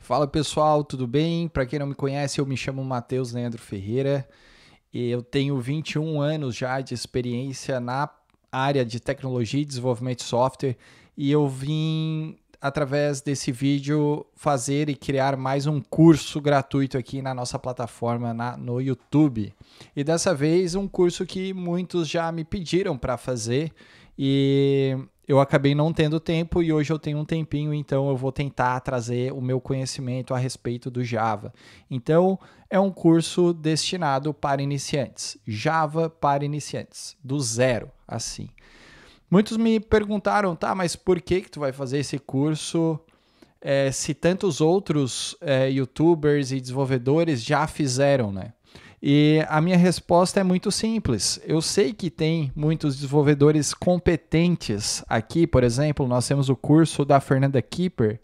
Fala pessoal, tudo bem? Para quem não me conhece, eu me chamo Matheus Leandro Ferreira e eu tenho 21 anos já de experiência na área de tecnologia e desenvolvimento de software e eu vim, através desse vídeo, fazer e criar mais um curso gratuito aqui na nossa plataforma no YouTube. E dessa vez um curso que muitos já me pediram para fazer e eu acabei não tendo tempo e hoje eu tenho um tempinho, então eu vou tentar trazer o meu conhecimento a respeito do Java. Então, é um curso destinado para iniciantes, Java para iniciantes, do zero, assim. Muitos me perguntaram, tá, mas por que tu vai fazer esse curso se tantos outros YouTubers e desenvolvedores já fizeram, né? E a minha resposta é muito simples. Eu sei que tem muitos desenvolvedores competentes aqui, por exemplo, nós temos o curso da Fernanda Kipper,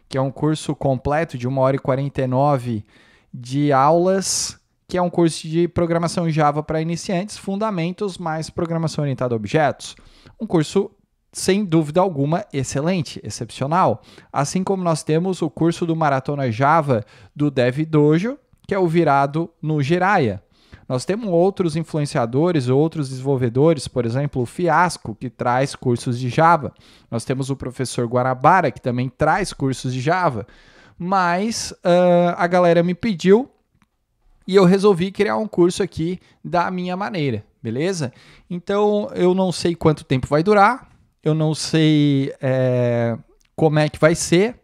que é um curso completo de 1h49 de aulas, que é um curso de programação Java para iniciantes, fundamentos mais programação orientada a objetos. Um curso, sem dúvida alguma, excelente, excepcional. Assim como nós temos o curso do Maratona Java do Dev Dojo, que é o virado no Jiraiya. Nós temos outros influenciadores, outros desenvolvedores, por exemplo, o Fiasco, que traz cursos de Java. Nós temos o professor Guarabara, que também traz cursos de Java. Mas a galera me pediu e eu resolvi criar um curso aqui da minha maneira, beleza? Então, eu não sei quanto tempo vai durar, eu não sei como é que vai ser.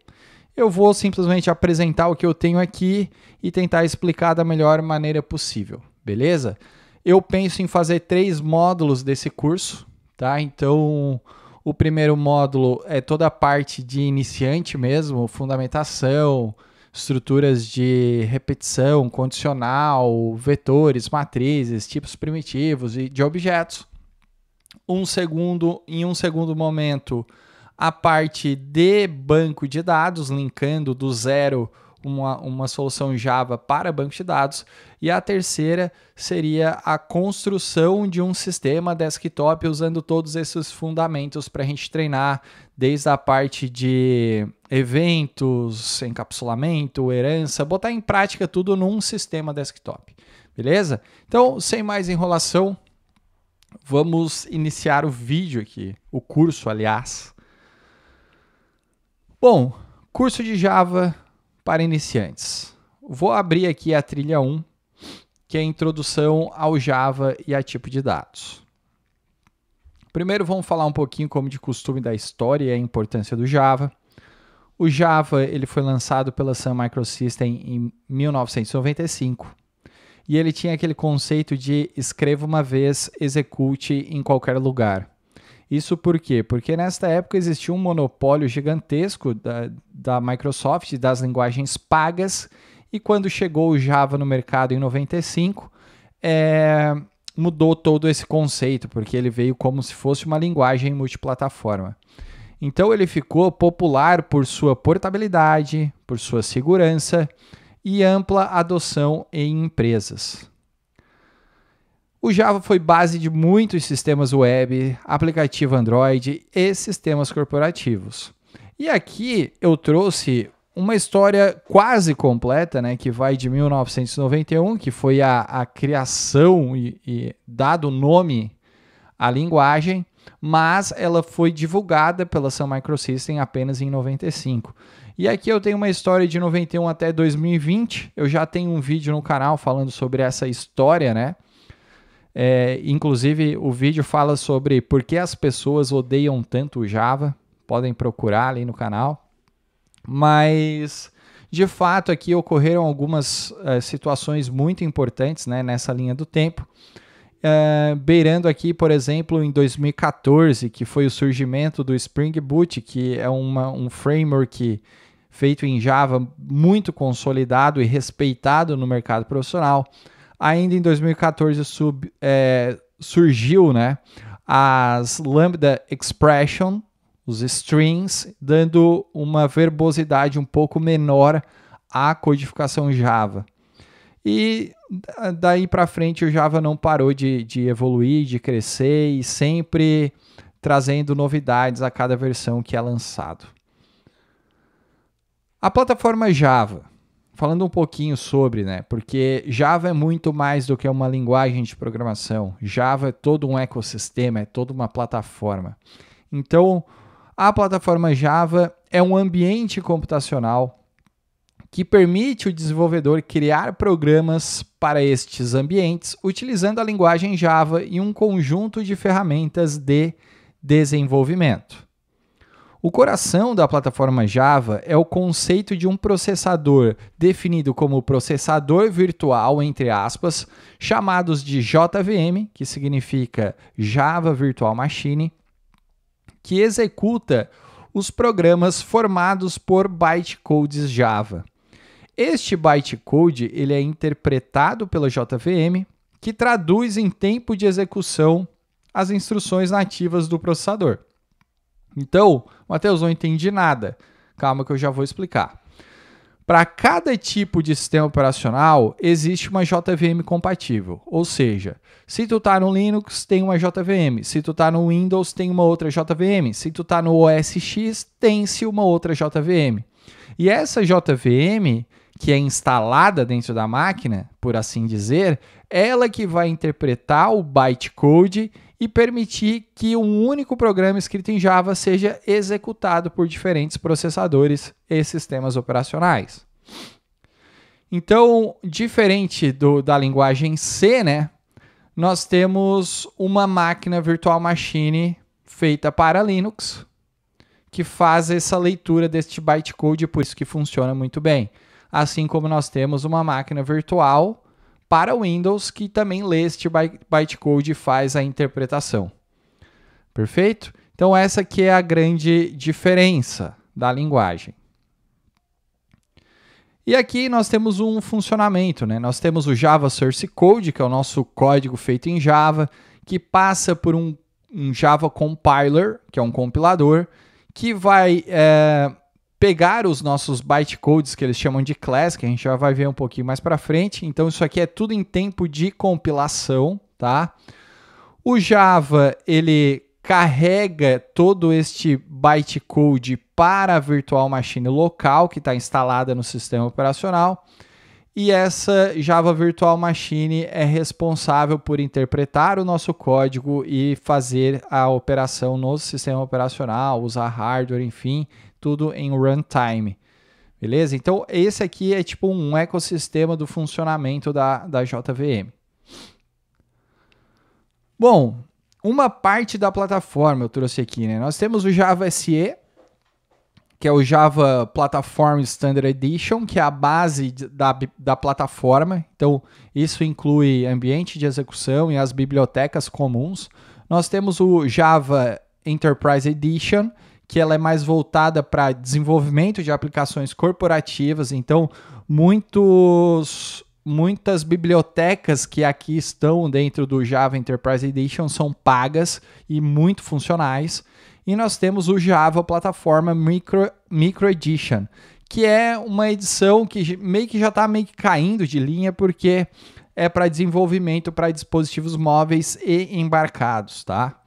Eu vou simplesmente apresentar o que eu tenho aqui e tentar explicar da melhor maneira possível, beleza? Eu penso em fazer 3 módulos desse curso, tá? Então, o primeiro módulo é toda a parte de iniciante mesmo, fundamentação, estruturas de repetição, condicional, vetores, matrizes, tipos primitivos e de objetos. Em um segundo momento, a parte de banco de dados, linkando do zero uma solução Java para banco de dados. E a terceira seria a construção de um sistema desktop usando todos esses fundamentos para a gente treinar, desde a parte de eventos, encapsulamento, herança, botar em prática tudo num sistema desktop. Beleza? Então, sem mais enrolação, vamos iniciar o vídeo aqui, o curso, aliás. Bom, curso de Java para iniciantes. Vou abrir aqui a trilha 1, que é a introdução ao Java e a tipo de dados. Primeiro vamos falar um pouquinho, como de costume, da história e a importância do Java. O Java ele foi lançado pela Sun Microsystem em 1995 e ele tinha aquele conceito de escreva uma vez, execute em qualquer lugar. Isso por quê? Porque nesta época existia um monopólio gigantesco da Microsoft, das linguagens pagas, e quando chegou o Java no mercado em 95, mudou todo esse conceito, porque ele veio como se fosse uma linguagem multiplataforma. Então ele ficou popular por sua portabilidade, por sua segurança e ampla adoção em empresas. O Java foi base de muitos sistemas web, aplicativo Android e sistemas corporativos. E aqui eu trouxe uma história quase completa, né, que vai de 1991, que foi a criação e dado nome à linguagem, mas ela foi divulgada pela Sun Microsystem apenas em 95. E aqui eu tenho uma história de 91 até 2020, eu já tenho um vídeo no canal falando sobre essa história, né? Inclusive o vídeo fala sobre por que as pessoas odeiam tanto o Java, podem procurar ali no canal, mas de fato aqui ocorreram algumas situações muito importantes, né, nessa linha do tempo, beirando aqui, por exemplo, em 2014, que foi o surgimento do Spring Boot, que é um framework feito em Java muito consolidado e respeitado no mercado profissional. Ainda em 2014 surgiu, né, as Lambda Expression, os strings, dando uma verbosidade um pouco menor à codificação Java. E daí para frente o Java não parou de evoluir, de crescer e sempre trazendo novidades a cada versão que é lançado. A plataforma Java, falando um pouquinho sobre, né? Porque Java é muito mais do que uma linguagem de programação. Java é todo um ecossistema, é toda uma plataforma. Então, a plataforma Java é um ambiente computacional que permite o desenvolvedor criar programas para estes ambientes utilizando a linguagem Java e um conjunto de ferramentas de desenvolvimento. O coração da plataforma Java é o conceito de um processador definido como processador virtual, entre aspas, chamados de JVM, que significa Java Virtual Machine, que executa os programas formados por bytecodes Java. Este bytecode ele é interpretado pela JVM, que traduz em tempo de execução as instruções nativas do processador. Então, Matheus, não entendi nada. Calma que eu já vou explicar. Para cada tipo de sistema operacional, existe uma JVM compatível. Ou seja, se tu está no Linux, tem uma JVM. Se tu está no Windows, tem uma outra JVM. Se tu está no OS X, tem-se uma outra JVM. E essa JVM, que é instalada dentro da máquina, por assim dizer, ela que vai interpretar o bytecode e permitir que um único programa escrito em Java seja executado por diferentes processadores e sistemas operacionais. Então, diferente da linguagem C, né, nós temos uma máquina virtual machine feita para Linux, que faz essa leitura deste bytecode, por isso que funciona muito bem. Assim como nós temos uma máquina virtual para Windows, que também lê este bytecode e faz a interpretação. Perfeito? Então essa aqui é a grande diferença da linguagem. E aqui nós temos um funcionamento, né? Nós temos o Java Source Code, que é o nosso código feito em Java, que passa por um Java Compiler, que é um compilador, que vai pegar os nossos bytecodes, que eles chamam de class, que a gente já vai ver um pouquinho mais para frente. Então, isso aqui é tudo em tempo de compilação, tá? O Java, ele carrega todo este bytecode para a virtual machine local, que está instalada no sistema operacional. E essa Java Virtual Machine é responsável por interpretar o nosso código e fazer a operação no sistema operacional, usar hardware, enfim, tudo em runtime, beleza? Então, esse aqui é tipo um ecossistema do funcionamento da JVM. Bom, uma parte da plataforma eu trouxe aqui, né? Nós temos o Java SE, que é o Java Platform Standard Edition, que é a base da plataforma. Então, isso inclui ambiente de execução e as bibliotecas comuns. Nós temos o Java Enterprise Edition, que ela é mais voltada para desenvolvimento de aplicações corporativas. Então, muitas bibliotecas que aqui estão dentro do Java Enterprise Edition são pagas e muito funcionais. E nós temos o Java Plataforma Micro Edition, que é uma edição que já está meio que caindo de linha, porque é para desenvolvimento para dispositivos móveis e embarcados, tá?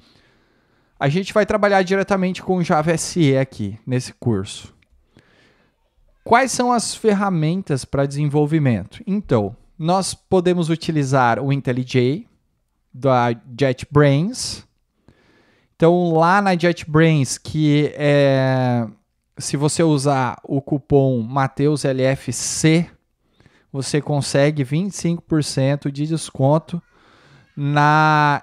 A gente vai trabalhar diretamente com o Java SE aqui, nesse curso. Quais são as ferramentas para desenvolvimento? Então, nós podemos utilizar o IntelliJ, da JetBrains. Então, lá na JetBrains, que é, se você usar o cupom MatheusLFC, você consegue 25% de desconto na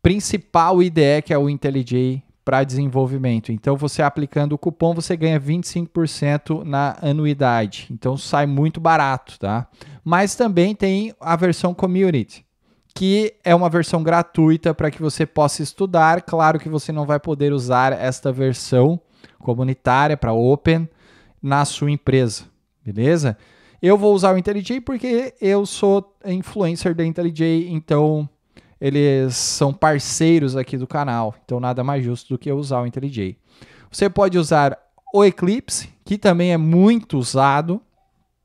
principal IDE, que é o IntelliJ, para desenvolvimento. Então, você aplicando o cupom, você ganha 25% na anuidade. Então, sai muito barato, tá? Mas também tem a versão Community, que é uma versão gratuita para que você possa estudar. Claro que você não vai poder usar esta versão comunitária para Open na sua empresa, beleza? Eu vou usar o IntelliJ porque eu sou influencer da IntelliJ, então eles são parceiros aqui do canal, então nada mais justo do que eu usar o IntelliJ. Você pode usar o Eclipse, que também é muito usado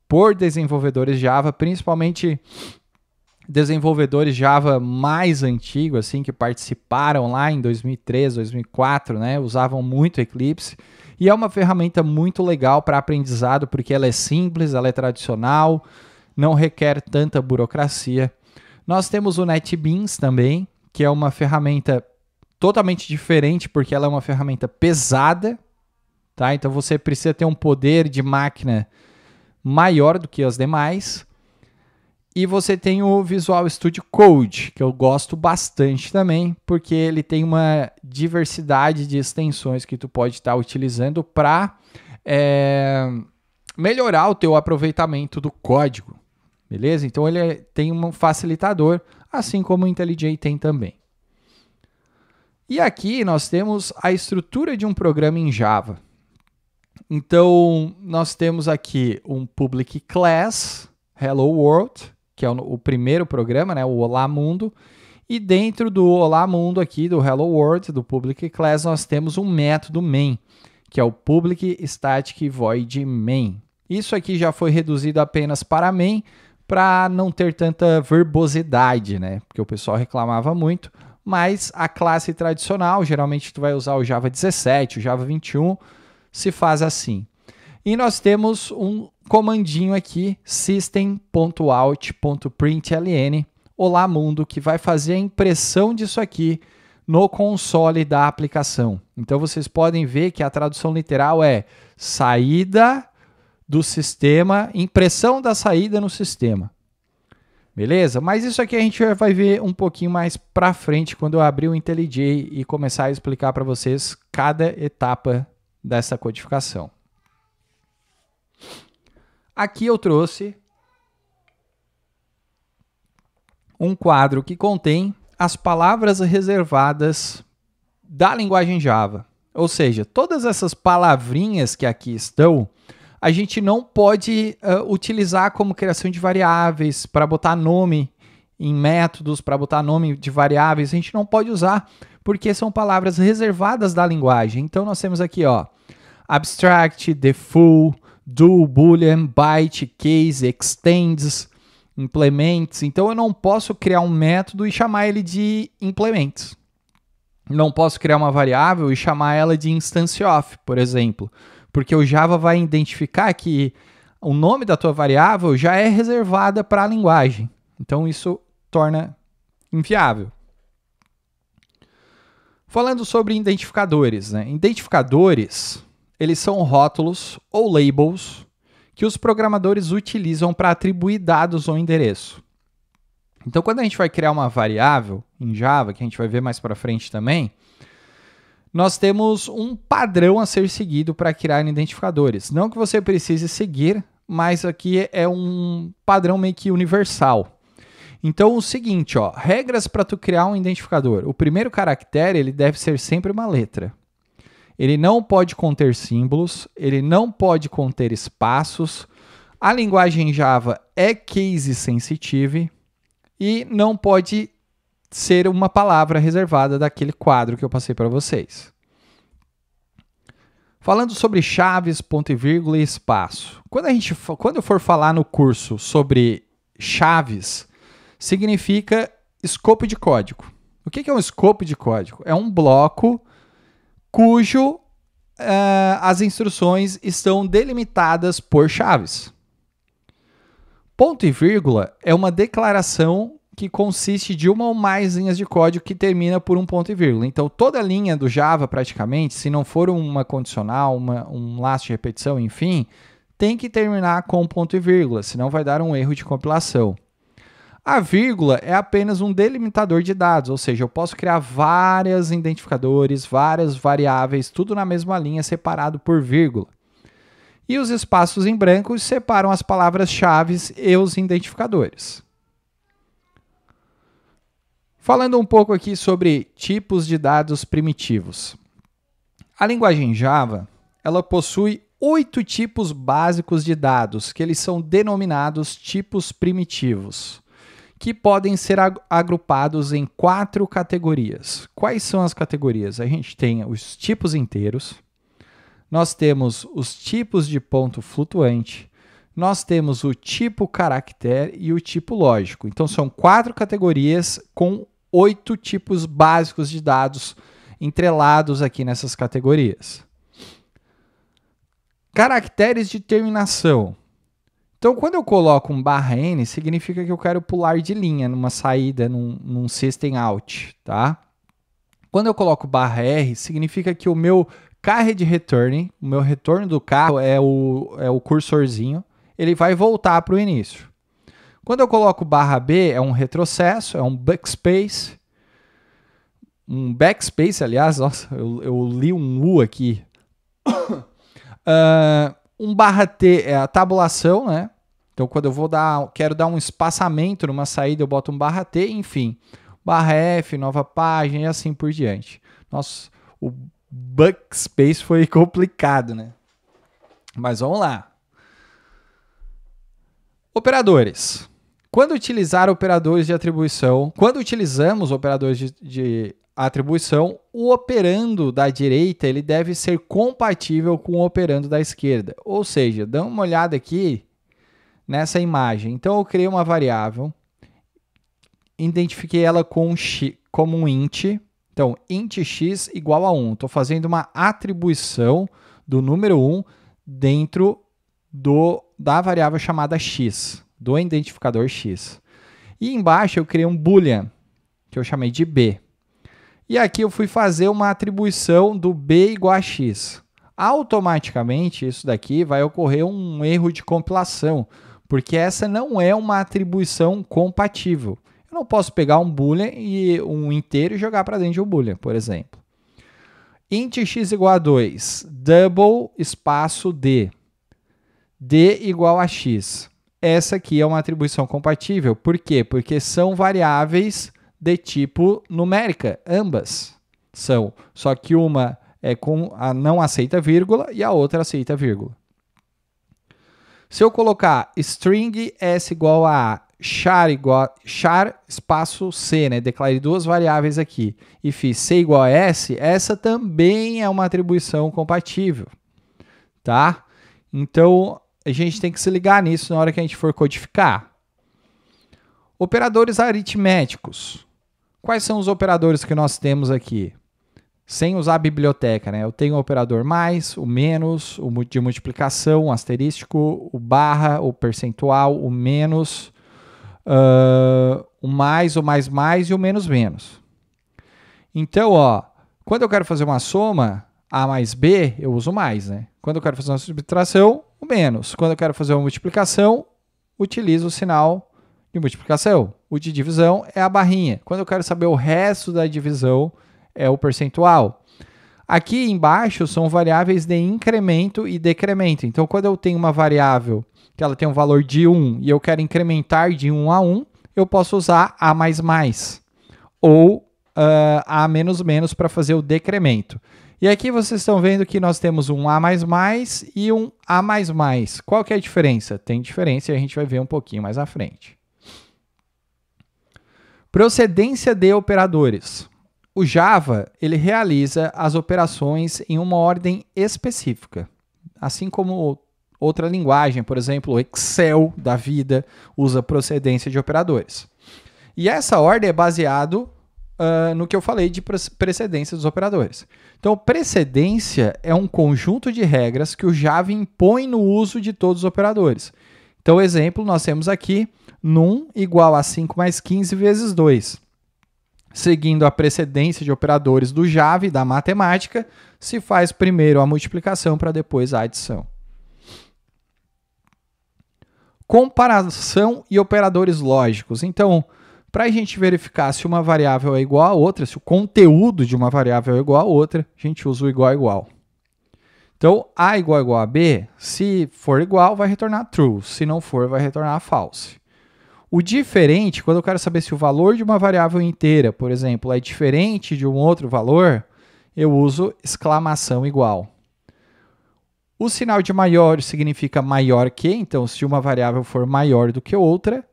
por desenvolvedores Java, principalmente desenvolvedores Java mais antigos, assim, que participaram lá em 2003, 2004, né, usavam muito Eclipse. E é uma ferramenta muito legal para aprendizado, porque ela é simples, ela é tradicional, não requer tanta burocracia. Nós temos o NetBeans também, que é uma ferramenta totalmente diferente, porque ela é uma ferramenta pesada, tá? Então você precisa ter um poder de máquina maior do que as demais. E você tem o Visual Studio Code, que eu gosto bastante também, porque ele tem uma diversidade de extensões que tu pode estar utilizando para melhorar o teu aproveitamento do código, beleza? Então ele tem um facilitador, assim como o IntelliJ tem também. E aqui nós temos a estrutura de um programa em Java. Então nós temos aqui um public class, Hello World, que é o primeiro programa, né, o Olá Mundo, e dentro do Olá Mundo aqui, do Hello World, do Public Class, nós temos um método main, que é o Public Static Void Main. Isso aqui já foi reduzido apenas para main, para não ter tanta verbosidade, né, porque o pessoal reclamava muito, mas a classe tradicional, geralmente tu vai usar o Java 17, o Java 21, se faz assim. E nós temos um comandinho aqui, system.out.println, Olá Mundo, que vai fazer a impressão disso aqui no console da aplicação. Então vocês podem ver que a tradução literal é saída do sistema, impressão da saída no sistema. Beleza? Mas isso aqui a gente vai ver um pouquinho mais para frente quando eu abrir o IntelliJ e começar a explicar para vocês cada etapa dessa codificação. Aqui eu trouxe um quadro que contém as palavras reservadas da linguagem Java. Ou seja, todas essas palavrinhas que aqui estão, a gente não pode utilizar como criação de variáveis, para botar nome em métodos, para botar nome de variáveis, a gente não pode usar, porque são palavras reservadas da linguagem. Então nós temos aqui, ó, abstract, default, do, boolean, byte, case, extends, implements. Então eu não posso criar um método e chamar ele de implements. Não posso criar uma variável e chamar ela de instance of, por exemplo, porque o Java vai identificar que o nome da tua variável já é reservada para a linguagem. Então isso torna inviável. Falando sobre identificadores, né? Identificadores, eles são rótulos ou labels que os programadores utilizam para atribuir dados ou endereço. Então, quando a gente vai criar uma variável em Java, que a gente vai ver mais para frente também, nós temos um padrão a ser seguido para criar identificadores. Não que você precise seguir, mas aqui é um padrão meio que universal. Então, o seguinte, ó, regras para tu criar um identificador. O primeiro caractere ele deve ser sempre uma letra. Ele não pode conter símbolos, ele não pode conter espaços. A linguagem Java é case sensitive e não pode ser uma palavra reservada daquele quadro que eu passei para vocês. Falando sobre chaves, ponto e vírgula e espaço. Quando eu for falar no curso sobre chaves, significa escopo de código. O que é um escopo de código? É um bloco cujo as instruções estão delimitadas por chaves. Ponto e vírgula é uma declaração que consiste de uma ou mais linhas de código que termina por um ponto e vírgula. Então, toda linha do Java, praticamente, se não for uma condicional, um laço de repetição, enfim, tem que terminar com ponto e vírgula, senão vai dar um erro de compilação. A vírgula é apenas um delimitador de dados, ou seja, eu posso criar vários identificadores, várias variáveis, tudo na mesma linha, separado por vírgula. E os espaços em branco separam as palavras-chave e os identificadores. Falando um pouco aqui sobre tipos de dados primitivos. A linguagem Java, ela possui 8 tipos básicos de dados, que eles são denominados tipos primitivos, que podem ser agrupados em 4 categorias. Quais são as categorias? A gente tem os tipos inteiros, nós temos os tipos de ponto flutuante, nós temos o tipo caractere e o tipo lógico. Então, são 4 categorias com 8 tipos básicos de dados entrelados aqui nessas categorias. Caracteres de terminação. Então, quando eu coloco um /n, significa que eu quero pular de linha numa saída, num system out, tá? Quando eu coloco /r, significa que o meu carried return, o meu retorno do carro é o cursorzinho, ele vai voltar para o início. Quando eu coloco /b, é um retrocesso, é um backspace. Um backspace, aliás, nossa, eu li um U aqui. Um /t é a tabulação, né? Então, quando eu quero dar um espaçamento numa saída, eu boto um /t, enfim. /f, nova página e assim por diante. Nossa, o backspace foi complicado, né? Mas vamos lá. Operadores. Quando utilizar operadores de atribuição, quando utilizamos operadores de atribuição, o operando da direita ele deve ser compatível com o operando da esquerda. Ou seja, dá uma olhada aqui nessa imagem. Então, eu criei uma variável, identifiquei ela como um int. Então, int x igual a 1. Estou fazendo uma atribuição do número 1 dentro da variável chamada x, do identificador x. E embaixo eu criei um boolean, que eu chamei de b. E aqui eu fui fazer uma atribuição do b igual a x. Automaticamente, isso daqui vai ocorrer um erro de compilação, porque essa não é uma atribuição compatível. Eu não posso pegar um boolean e um inteiro e jogar para dentro de um boolean, por exemplo. Int x igual a 2, double espaço d. D igual a x. Essa aqui é uma atribuição compatível. Por quê? Porque são variáveis de tipo numérica, ambas são. Só que uma não aceita vírgula e a outra aceita vírgula. Se eu colocar string s igual a char espaço c, né? Declarei 2 variáveis aqui e fiz c igual a s, essa também é uma atribuição compatível, tá? Então, a gente tem que se ligar nisso na hora que a gente for codificar. Operadores aritméticos. Quais são os operadores que nós temos aqui? Sem usar a biblioteca, né? Eu tenho o operador mais, o menos, o de multiplicação, o asterístico, o barra, o percentual, o menos, o mais e o menos. Então, ó, quando eu quero fazer uma soma, A mais B, eu uso mais, né? Quando eu quero fazer uma subtração, o menos. Quando eu quero fazer uma multiplicação, utilizo o sinal de multiplicação. O de divisão é a barrinha. Quando eu quero saber o resto da divisão, é o percentual. Aqui embaixo são variáveis de incremento e decremento. Então, quando eu tenho uma variável que ela tem um valor de 1 e eu quero incrementar de 1 a 1, eu posso usar A mais mais ou A menos menos para fazer o decremento. E aqui vocês estão vendo que nós temos um A mais mais e um A mais mais. Qual que é a diferença? Tem diferença e a gente vai ver um pouquinho mais à frente. Procedência de operadores. O Java, ele realiza as operações em uma ordem específica. Assim como outra linguagem, por exemplo, o Excel da vida, usa procedência de operadores. E essa ordem é baseada no que eu falei de precedência dos operadores. Então, precedência é um conjunto de regras que o Java impõe no uso de todos os operadores. Então, exemplo, nós temos aqui num igual a 5 mais 15 vezes 2. Seguindo a precedência de operadores do Java e da matemática, se faz primeiro a multiplicação para depois a adição. Comparação e operadores lógicos. Então, para a gente verificar se uma variável é igual a outra, se o conteúdo de uma variável é igual a outra, a gente usa o igual a igual. Então, A igual a B, se for igual, vai retornar true. Se não for, vai retornar false. O diferente, quando eu quero saber se o valor de uma variável inteira, por exemplo, é diferente de um outro valor, eu uso exclamação igual. O sinal de maior significa maior que, então se uma variável for maior do que outra.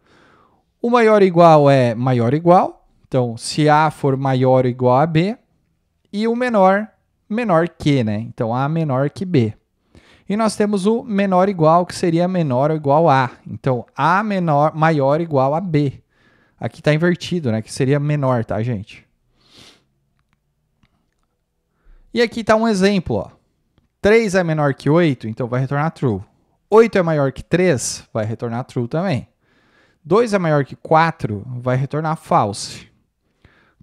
O maior igual é maior igual, então se A for maior ou igual a B. E o menor, menor que, né? Então A menor que B. E nós temos o menor igual, que seria menor ou igual a. Então, A maior igual a B. Aqui está invertido, né? Que seria menor, tá, gente? E aqui está um exemplo, ó. 3 é menor que 8, então vai retornar true. 8 é maior que 3, vai retornar true também. 2 é maior que 4, vai retornar false.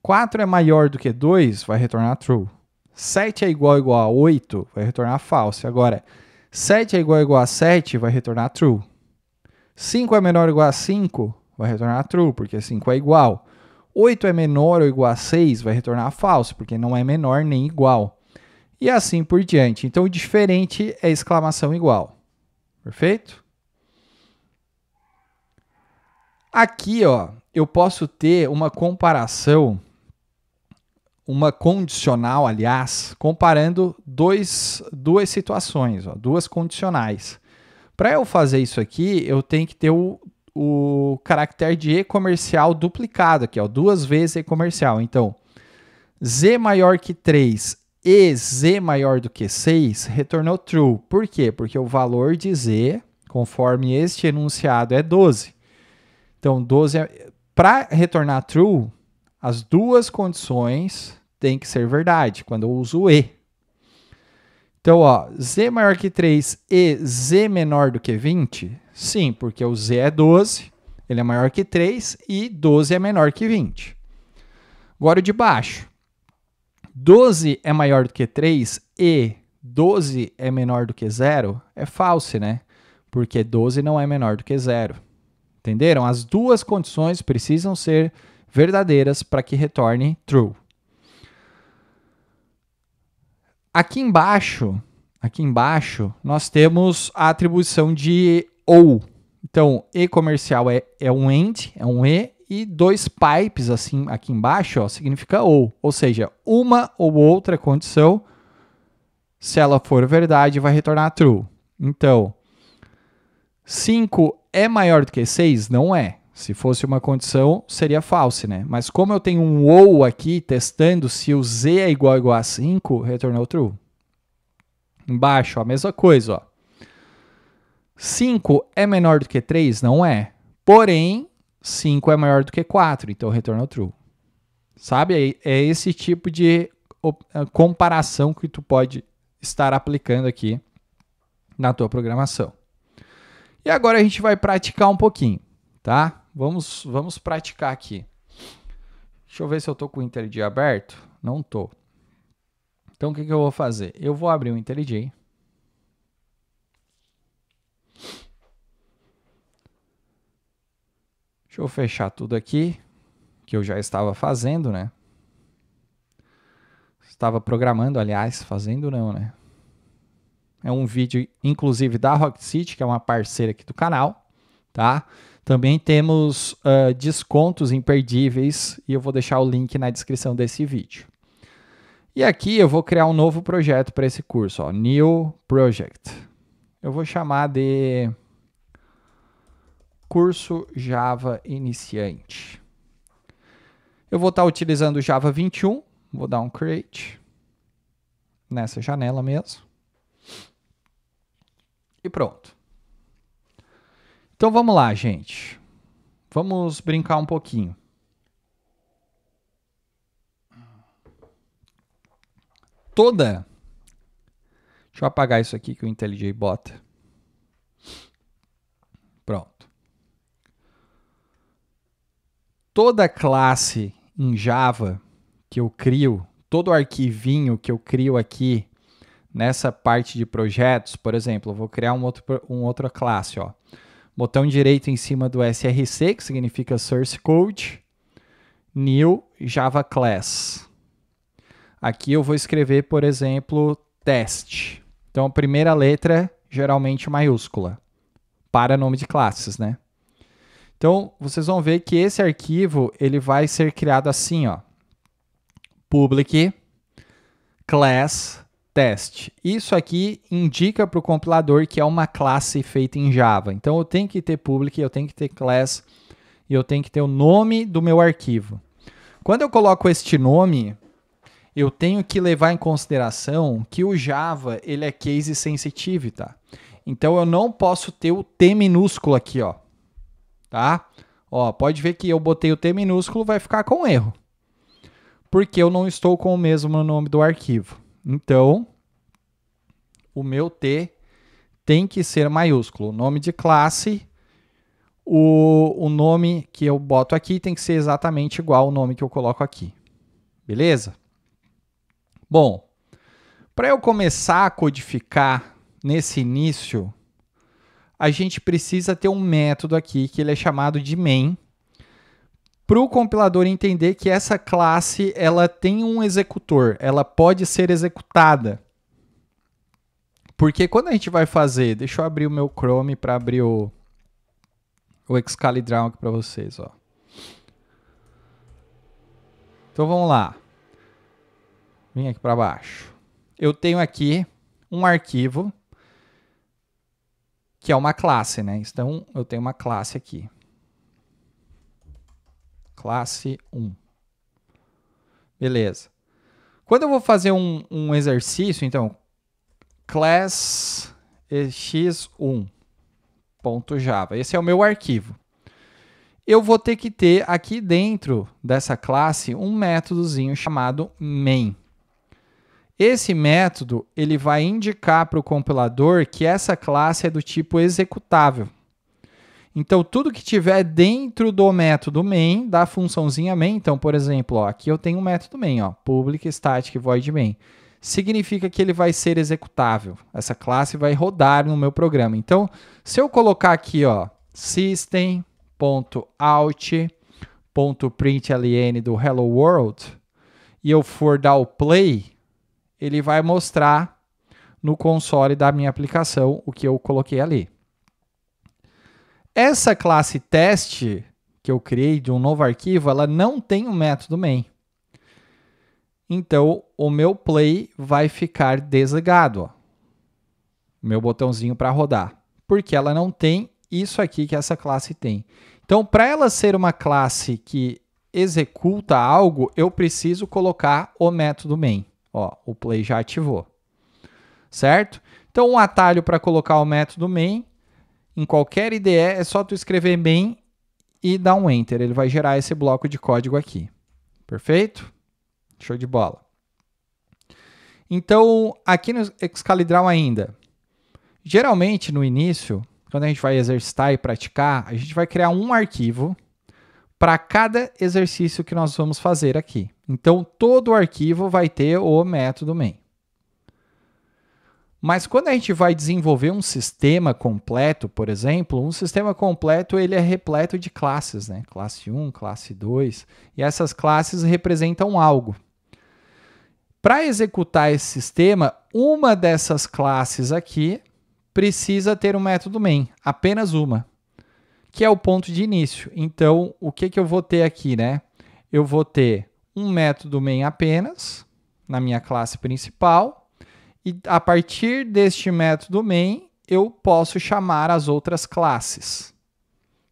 4 é maior do que 2, vai retornar true. 7 é igual a 8, vai retornar false. Agora, 7 é igual a 7, vai retornar true. 5 é menor ou igual a 5, vai retornar true, porque 5 é igual. 8 é menor ou igual a 6, vai retornar false, porque não é menor nem igual. E assim por diante. Então, o diferente é exclamação igual. Perfeito? Aqui, ó, eu posso ter uma comparação, uma condicional, aliás, comparando duas situações, ó, duas condicionais. Para eu fazer isso aqui, eu tenho que ter o caractere de e comercial duplicado aqui, ó, 2 vezes e comercial. Então, z maior que 3 e z maior do que 6 retornou true. Por quê? Porque o valor de z, conforme este enunciado, é 12. Então, 12 para retornar true, as duas condições têm que ser verdade, quando eu uso e. Então, ó, z maior que 3 e z menor do que 20? Sim, porque o z é 12, ele é maior que 3 e 12 é menor que 20. Agora o de baixo. 12 é maior do que 3 e 12 é menor do que 0? É falso, né? Porque 12 não é menor do que 0. Entenderam? As duas condições precisam ser verdadeiras para que retorne true. Aqui embaixo, nós temos a atribuição de ou. Então, e comercial é um and, é um e 2 pipes assim aqui embaixo, ó, significa ou seja, uma ou outra condição, se ela for verdade, vai retornar true. Então, 5 é maior do que 6? Não é. Se fosse uma condição, seria false, né? Mas como eu tenho um ou aqui testando se o z é igual a 5, retornou true. Embaixo, ó, a mesma coisa, ó. 5 é menor do que 3? Não é. Porém, 5 é maior do que 4, então retornou true. Sabe? É esse tipo de comparação que tu pode estar aplicando aqui na tua programação. E agora a gente vai praticar um pouquinho, tá? Vamos praticar aqui. Deixa eu ver se eu estou com o IntelliJ aberto. Não estou. Então, o que eu vou fazer? Eu vou abrir o IntelliJ. Deixa eu fechar tudo aqui, que eu já estava fazendo, né? Estava programando, aliás, fazendo não, né? É um vídeo, inclusive, da Rocket City, que é uma parceira aqui do canal, tá? Também temos descontos imperdíveis e eu vou deixar o link na descrição desse vídeo. E aqui eu vou criar um novo projeto para esse curso, ó, New Project. Eu vou chamar de Curso Java Iniciante. Eu vou estar utilizando o Java 21, vou dar um Create nessa janela mesmo. E pronto. Então vamos lá, gente. Vamos brincar um pouquinho. Deixa eu apagar isso aqui que o IntelliJ bota. Pronto. Toda classe em Java que eu crio, todo arquivinho que eu crio aqui nessa parte de projetos, por exemplo, eu vou criar outra classe, ó. Botão direito em cima do SRC, que significa Source Code, New Java Class. Aqui eu vou escrever, por exemplo, teste. Então, a primeira letra, geralmente maiúscula, para nome de classes, né? Então, vocês vão ver que esse arquivo, ele vai ser criado assim, ó. Public class test. Isso aqui indica para o compilador que é uma classe feita em Java. Então, eu tenho que ter public, eu tenho que ter class e eu tenho que ter o nome do meu arquivo. Quando eu coloco este nome, eu tenho que levar em consideração que o Java ele é case sensitive, tá? Então eu não posso ter o T minúsculo aqui, ó. Tá? Ó, pode ver que eu botei o T minúsculo, vai ficar com erro. Porque eu não estou com o mesmo nome do arquivo. Então, o meu T tem que ser maiúsculo. O nome de classe, o nome que eu boto aqui tem que ser exatamente igual ao nome que eu coloco aqui. Beleza? Bom, para eu começar a codificar nesse início, a gente precisa ter um método aqui que ele é chamado de main, para o compilador entender que essa classe ela tem um executor, ela pode ser executada. Porque quando a gente vai fazer, deixa eu abrir o meu Chrome para abrir o Excalibur aqui para vocês, ó. Então vamos lá. Vem aqui para baixo. Eu tenho aqui um arquivo que é uma classe, né? Então eu tenho uma classe aqui. Classe 1. Beleza. Quando eu vou fazer um exercício, então, class x1.java. Esse é o meu arquivo. Eu vou ter que ter aqui dentro dessa classe um métodozinho chamado main. Esse método ele vai indicar para o compilador que essa classe é do tipo executável. Então, tudo que tiver dentro do método main, da funçãozinha main, então, por exemplo, ó, aqui eu tenho um método main, ó, public static void main, significa que ele vai ser executável. Essa classe vai rodar no meu programa. Então, se eu colocar aqui, ó, system.out.println do hello world e eu for dar o play, ele vai mostrar no console da minha aplicação o que eu coloquei ali. Essa classe teste que eu criei de um novo arquivo, ela não tem um método main. Então, o meu play vai ficar desligado, ó. Meu botãozinho para rodar. Porque ela não tem isso aqui que essa classe tem. Então, para ela ser uma classe que executa algo, eu preciso colocar o método main. Ó, o play já ativou. Certo? Então, um atalho para colocar o método main, em qualquer IDE, é só tu escrever main e dar um enter. Ele vai gerar esse bloco de código aqui. Perfeito? Show de bola. Então, aqui no Excalibur ainda, geralmente no início, quando a gente vai exercitar e praticar, a gente vai criar um arquivo para cada exercício que nós vamos fazer aqui. Então, todo arquivo vai ter o método main. Mas quando a gente vai desenvolver um sistema completo, por exemplo, um sistema completo ele é repleto de classes, né? Classe 1, classe 2, e essas classes representam algo. Para executar esse sistema, uma dessas classes aqui precisa ter um método main, apenas uma, que é o ponto de início. Então, o que eu vou ter aqui, né? Eu vou ter um método main apenas, na minha classe principal, e a partir deste método main, eu posso chamar as outras classes.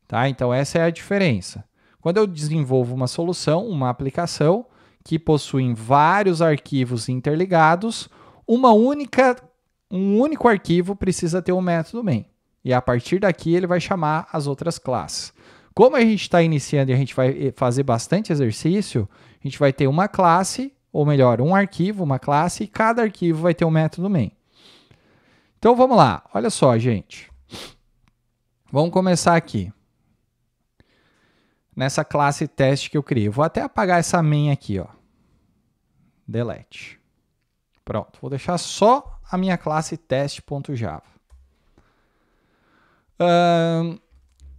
Tá? Então, essa é a diferença. Quando eu desenvolvo uma solução, uma aplicação, que possui vários arquivos interligados, um único arquivo precisa ter um método main. E a partir daqui, ele vai chamar as outras classes. Como a gente está iniciando e a gente vai fazer bastante exercício, a gente vai ter uma classe, ou melhor, um arquivo, uma classe, e cada arquivo vai ter um método main. Então, vamos lá. Olha só, gente. Vamos começar aqui. Nessa classe teste que eu criei. Vou até apagar essa main aqui, ó. Delete. Pronto. Vou deixar só a minha classe teste.java.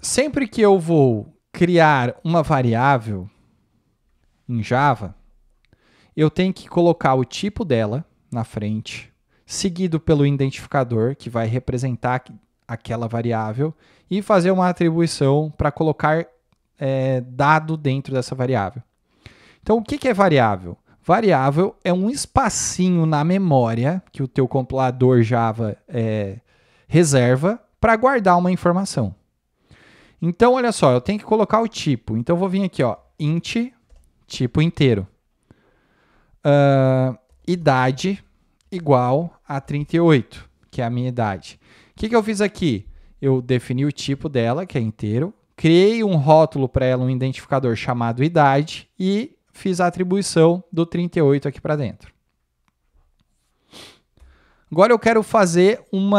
Sempre que eu vou criar uma variável em Java, eu tenho que colocar o tipo dela na frente, seguido pelo identificador, que vai representar aquela variável, e fazer uma atribuição para colocar dado dentro dessa variável. Então, o que é variável? Variável é um espacinho na memória que o teu compilador Java reserva para guardar uma informação. Então, olha só, eu tenho que colocar o tipo. Então, eu vou vir aqui, ó, int, tipo inteiro. idade igual a 38, que é a minha idade. O que eu fiz aqui? Eu defini o tipo dela, que é inteiro, criei um rótulo para ela, um identificador chamado idade e fiz a atribuição do 38 aqui para dentro. Agora eu quero fazer um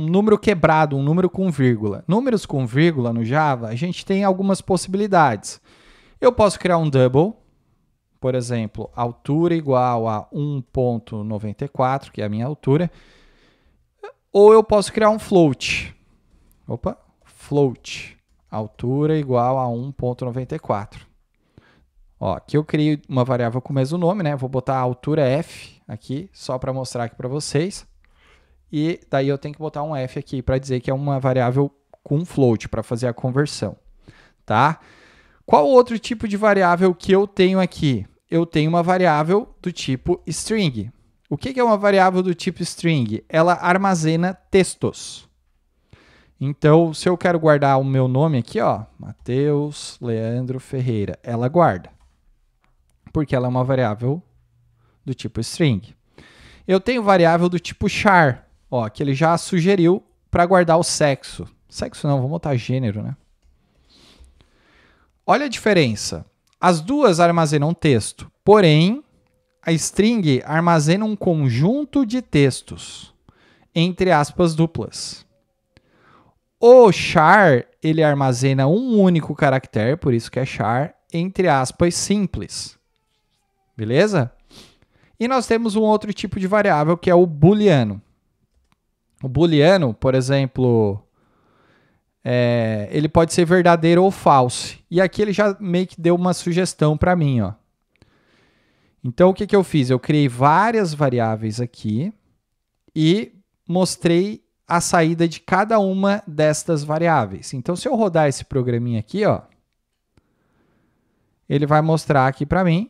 número quebrado, um número com vírgula. Números com vírgula no Java, a gente tem algumas possibilidades. Eu posso criar um double, por exemplo, altura igual a 1.94, que é a minha altura, ou eu posso criar um float. Float, altura igual a 1.94. Aqui eu criei uma variável com o mesmo nome, né? Vou botar a altura F aqui, só para mostrar aqui para vocês. E daí eu tenho que botar um F aqui para dizer que é uma variável com float, para fazer a conversão, tá? Qual outro tipo de variável que eu tenho aqui? Eu tenho uma variável do tipo string. O que é uma variável do tipo string? Ela armazena textos. Então, se eu quero guardar o meu nome aqui, Matheus Leandro Ferreira, ela guarda. Porque ela é uma variável do tipo string. Eu tenho variável do tipo char, que ele já sugeriu para guardar o sexo. Sexo não, vamos botar gênero, né? Olha a diferença. As duas armazenam texto, porém, a string armazena um conjunto de textos, entre aspas duplas. O char, ele armazena um único caractere, por isso que é char, entre aspas simples. Beleza? E nós temos um outro tipo de variável, que é o booleano. O booleano, por exemplo, ele pode ser verdadeiro ou falso. E aqui ele já meio que deu uma sugestão para mim. Então, o que eu fiz? Eu criei várias variáveis aqui e mostrei a saída de cada uma destas variáveis. Então, se eu rodar esse programinha aqui, ele vai mostrar aqui para mim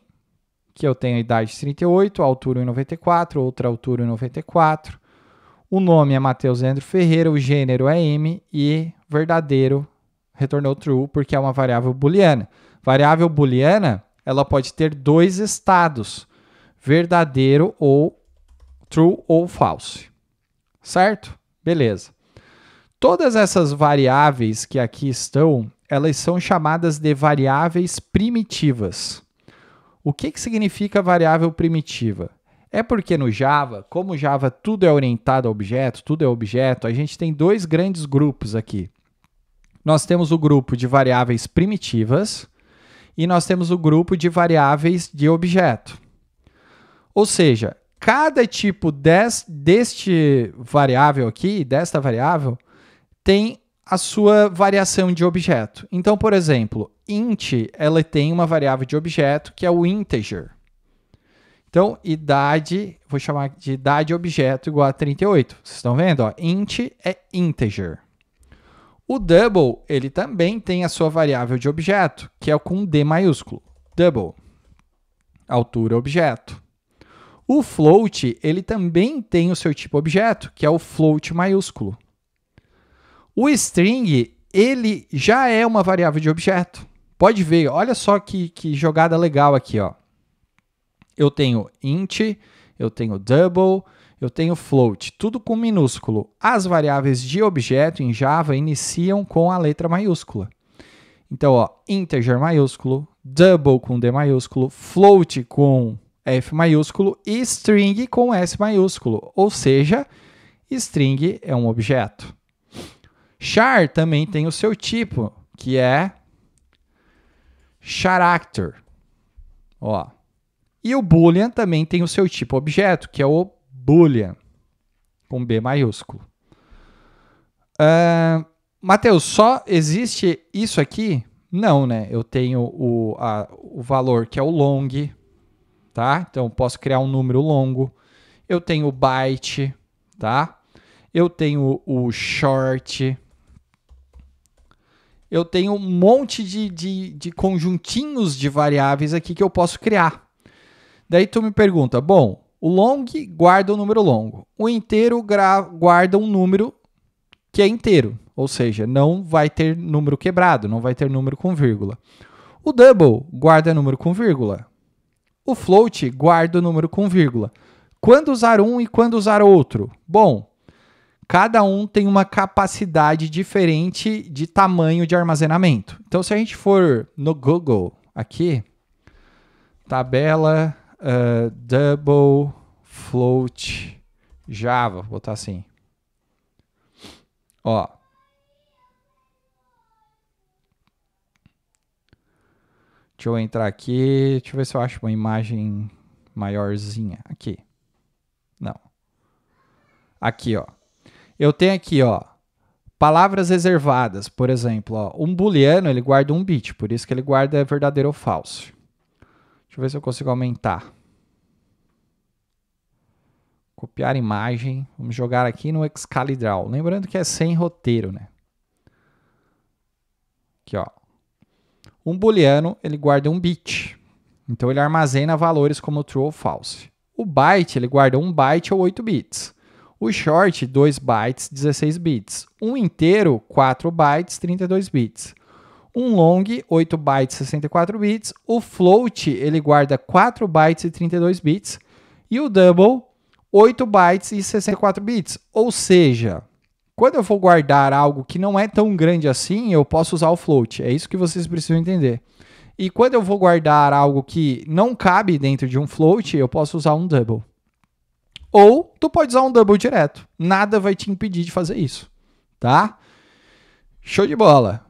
que eu tenho a idade de 38, a altura 1,94, outra altura 1,94. O nome é Matheus Leandro Ferreira, o gênero é M e verdadeiro retornou true porque é uma variável booleana. Variável booleana, ela pode ter dois estados, verdadeiro ou true ou false. Certo? Beleza. Todas essas variáveis que aqui estão, elas são chamadas de variáveis primitivas. O que significa variável primitiva? É porque no Java, como o Java tudo é orientado a objeto, tudo é objeto, a gente tem dois grandes grupos aqui. Nós temos o grupo de variáveis primitivas e nós temos o grupo de variáveis de objeto. Ou seja, cada tipo deste variável aqui, desta variável, tem a sua variação de objeto. Então, por exemplo, int, ela tem uma variável de objeto que é o integer. Então, idade, vou chamar de idade objeto igual a 38. Vocês estão vendo? Int é integer. O double, ele também tem a sua variável de objeto, que é com D maiúsculo. Double. Altura objeto. O float, ele também tem o seu tipo objeto, que é o float maiúsculo. O string, ele já é uma variável de objeto. Pode ver, olha só que jogada legal aqui. Eu tenho int, eu tenho double, eu tenho float, tudo com minúsculo. As variáveis de objeto em Java iniciam com a letra maiúscula. Então, integer maiúsculo, double com D maiúsculo, float com F maiúsculo e string com S maiúsculo. Ou seja, string é um objeto. Char também tem o seu tipo, que é character. E o boolean também tem o seu tipo objeto, que é o boolean, com B maiúsculo. Matheus, só existe isso aqui? Não, né? Eu tenho o valor que é o long, tá? Então, eu posso criar um número longo. Eu tenho o byte, tá? Eu tenho o short. Eu tenho um monte de conjuntinhos de variáveis aqui que eu posso criar. Daí tu me pergunta, bom, o long guarda um número longo. O inteiro guarda um número que é inteiro. Ou seja, não vai ter número quebrado, não vai ter número com vírgula. O double guarda número com vírgula. O float guarda o número com vírgula. Quando usar um e quando usar outro? Bom, cada um tem uma capacidade diferente de tamanho de armazenamento. Então, se a gente for no Google aqui, tabela double float Java, vou botar assim. Ó. Deixa eu entrar aqui, deixa eu ver se eu acho uma imagem maiorzinha. Aqui. Não. Aqui, ó. Eu tenho aqui, ó, palavras reservadas, por exemplo, ó, um booleano, ele guarda um bit, por isso que ele guarda verdadeiro ou falso. Deixa eu ver se eu consigo aumentar. Copiar imagem, vamos jogar aqui no Excalibur. Lembrando que é sem roteiro, né? Aqui, ó. Um booleano, ele guarda um bit. Então, ele armazena valores como true ou false. O byte, ele guarda 1 byte ou 8 bits. O short, 2 bytes, 16 bits. Um inteiro, 4 bytes, 32 bits. Um long, 8 bytes, 64 bits. O float, ele guarda 4 bytes e 32 bits. E o double, 8 bytes e 64 bits. Ou seja, quando eu for guardar algo que não é tão grande assim, eu posso usar o float. É isso que vocês precisam entender. E quando eu vou guardar algo que não cabe dentro de um float, eu posso usar um double. Ou tu pode usar um double direto. Nada vai te impedir de fazer isso. Tá? Show de bola.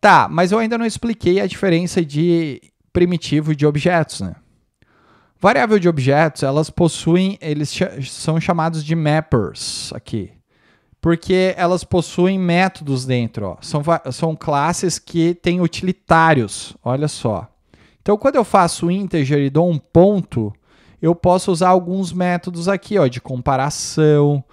Tá, mas eu ainda não expliquei a diferença de primitivo e de objetos, né? Variável de objetos, elas possuem, eles são chamados de mappers aqui. Porque elas possuem métodos dentro. Ó. São classes que têm utilitários. Olha só. Então, quando eu faço integer e dou um ponto, eu posso usar alguns métodos aqui, ó, de comparação,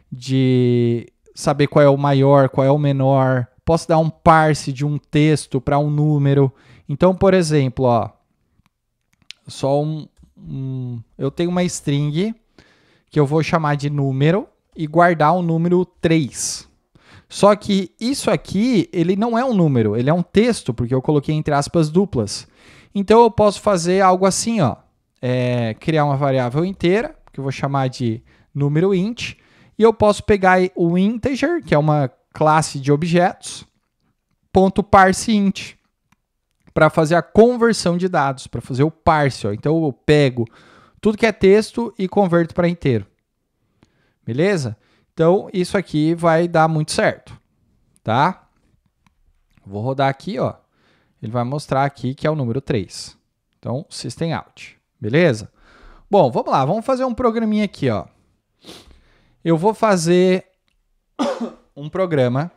de saber qual é o maior, qual é o menor. Posso dar um parse de um texto para um número. Então, por exemplo, ó, eu tenho uma string que eu vou chamar de número e guardar o número 3. Só que isso aqui, ele não é um número, ele é um texto, porque eu coloquei entre aspas duplas. Então, eu posso fazer algo assim, ó. Criar uma variável inteira, que eu vou chamar de número int, e eu posso pegar o integer, que é uma classe de objetos, ponto parseInt, para fazer a conversão de dados, para fazer o parse. Ó. Então, eu pego tudo que é texto e converto para inteiro. Beleza? Então, isso aqui vai dar muito certo. Tá? Vou rodar aqui, ó. Ele vai mostrar aqui que é o número 3. Então, system out. Beleza? Bom, vamos lá. Vamos fazer um programinha aqui, ó. Eu vou fazer um programa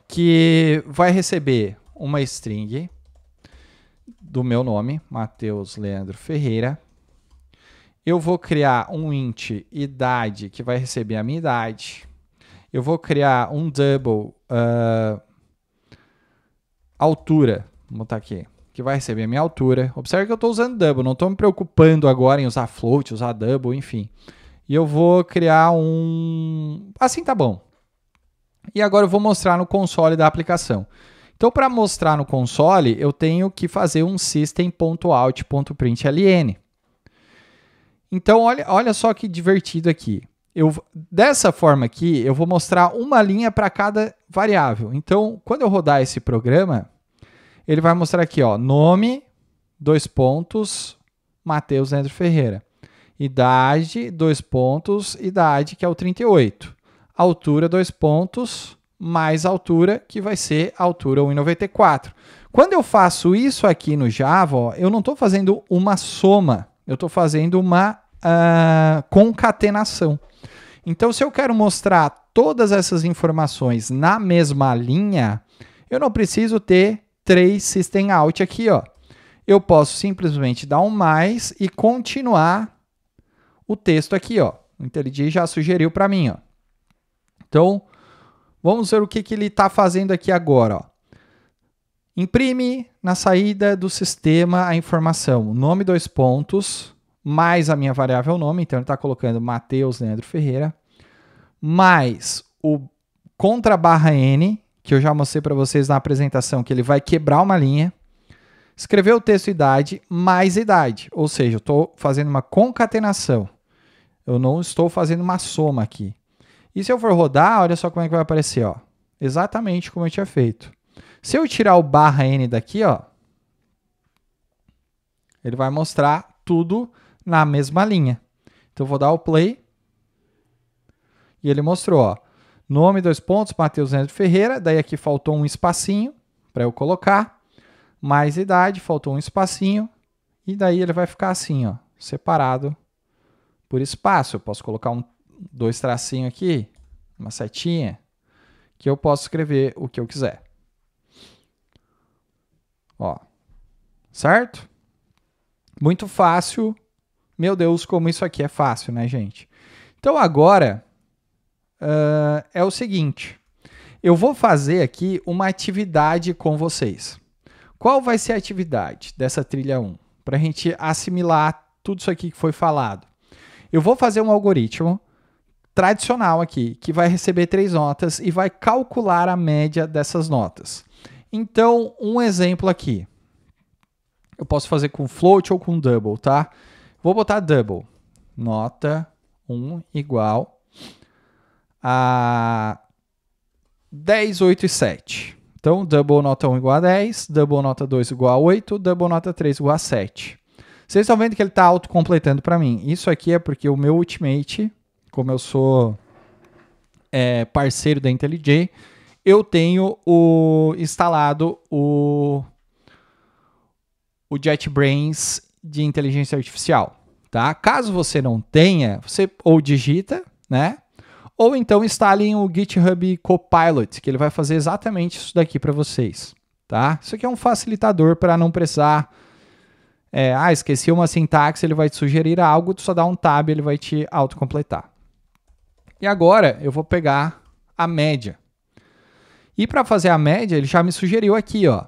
que vai receber uma string do meu nome, Matheus Leandro Ferreira. Eu vou criar um int idade, que vai receber a minha idade. Eu vou criar um double altura, vou botar aqui, que vai receber a minha altura. Observe que eu estou usando double, não estou me preocupando agora em usar float, usar double, enfim. E eu vou criar um... Assim tá bom. E agora eu vou mostrar no console da aplicação. Então, para mostrar no console, eu tenho que fazer um system.out.println. Então, olha só que divertido aqui. Dessa forma aqui, eu vou mostrar uma linha para cada variável. Então, quando eu rodar esse programa, ele vai mostrar aqui, ó, nome, 2 pontos, Matheus Leandro Ferreira. Idade, 2 pontos, idade, que é o 38. Altura, 2 pontos, mais altura, que vai ser a altura 1,94. Quando eu faço isso aqui no Java, ó, eu não estou fazendo uma soma, eu estou fazendo uma concatenação. Então, se eu quero mostrar todas essas informações na mesma linha, eu não preciso ter 3 system out aqui, ó. Eu posso simplesmente dar um mais e continuar o texto aqui, ó. O IntelliJ já sugeriu para mim, ó. Então, vamos ver o que ele está fazendo aqui agora, ó. Imprime na saída do sistema a informação, nome 2 pontos, mais a minha variável nome, então ele está colocando Matheus Leandro Ferreira, mais o contra barra N, que eu já mostrei para vocês na apresentação, que ele vai quebrar uma linha. Escrever o texto idade mais idade, ou seja, eu estou fazendo uma concatenação. Eu não estou fazendo uma soma aqui. E se eu for rodar, olha só como é que vai aparecer, ó. Exatamente como eu tinha feito. Se eu tirar o /n daqui, ó, ele vai mostrar tudo na mesma linha. Então eu vou dar o play e ele mostrou, ó, nome, 2 pontos, Matheus Leandro Ferreira, daí aqui faltou um espacinho para eu colocar, mais idade, faltou um espacinho, e daí ele vai ficar assim, ó, separado por espaço. Eu posso colocar 2 tracinhos aqui, uma setinha, que eu posso escrever o que eu quiser. Ó, certo? Muito fácil. Meu Deus, como isso aqui é fácil, né, gente? Então agora é o seguinte. Eu vou fazer aqui uma atividade com vocês. Qual vai ser a atividade dessa trilha 1? Para a gente assimilar tudo isso aqui que foi falado. Eu vou fazer um algoritmo tradicional aqui, que vai receber 3 notas e vai calcular a média dessas notas. Então, um exemplo aqui. Eu posso fazer com float ou com double, tá? Vou botar double. Nota 1 igual a 10, 8 e 7. Então, double nota 1 igual a 10, double nota 2 igual a 8, double nota 3 igual a 7. Vocês estão vendo que ele está autocompletando para mim. Isso aqui é porque o meu Ultimate, como eu sou parceiro da IntelliJ, eu tenho instalado o JetBrains de inteligência artificial. Tá? Caso você não tenha, você ou digita, né? Ou então instalem o GitHub Copilot, que ele vai fazer exatamente isso daqui para vocês. Tá? Isso aqui é um facilitador para não precisar... esqueci uma sintaxe, ele vai te sugerir algo, tu só dá um tab, ele vai te autocompletar. E agora eu vou pegar a média. E para fazer a média, ele já me sugeriu aqui, ó,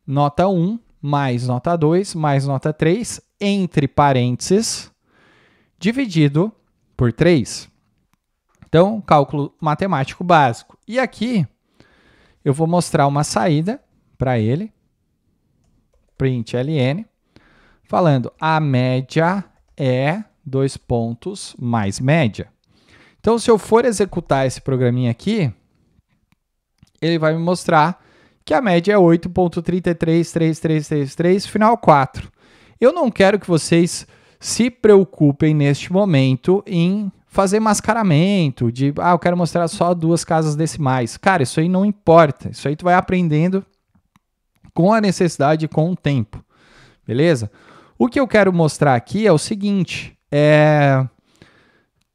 nota 1 mais nota 2 mais nota 3, entre parênteses, dividido por 3. Então, cálculo matemático básico. E aqui, eu vou mostrar uma saída para ele, print ln, falando a média é 2 pontos mais média. Então, se eu for executar esse programinha aqui, ele vai me mostrar que a média é 8.333333, final 4. Eu não quero que vocês se preocupem neste momento em fazer mascaramento, de, eu quero mostrar só 2 casas decimais. Cara, isso aí não importa. Isso aí tu vai aprendendo com a necessidade e com o tempo. Beleza? O que eu quero mostrar aqui é o seguinte,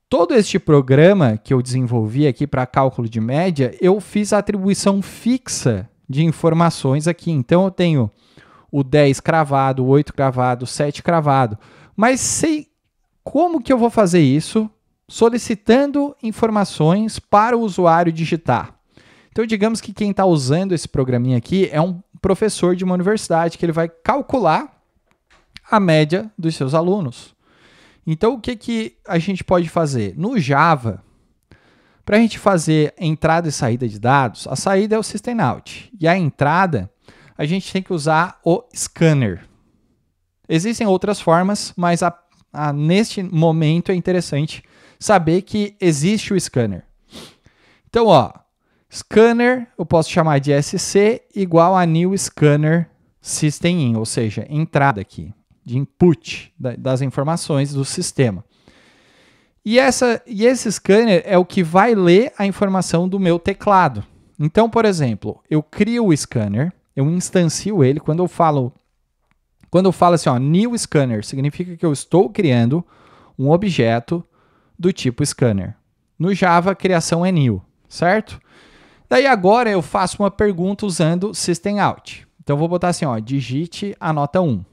todo este programa que eu desenvolvi aqui para cálculo de média, eu fiz a atribuição fixa de informações aqui. Então, eu tenho o 10 cravado, o 8 cravado, o 7 cravado. Mas como que eu vou fazer isso? Solicitando informações para o usuário digitar. Então, digamos que quem está usando esse programinha aqui é um professor de uma universidade, que ele vai calcular a média dos seus alunos. Então, o que a gente pode fazer? No Java, para a gente fazer entrada e saída de dados, a saída é o systemout. E a entrada, a gente tem que usar o scanner. Existem outras formas, mas neste momento é interessante saber que existe o scanner. Então, ó, scanner eu posso chamar de SC igual a new scanner system in, ou seja, entrada aqui, de input das informações do sistema. E esse scanner é o que vai ler a informação do meu teclado. Então, por exemplo, eu crio o scanner, eu instancio ele, quando eu falo assim, ó, new scanner, significa que eu estou criando um objeto do tipo scanner. No Java, a criação é new, certo? Daí agora eu faço uma pergunta usando systemout. Então, eu vou botar assim, ó, digite a nota 1.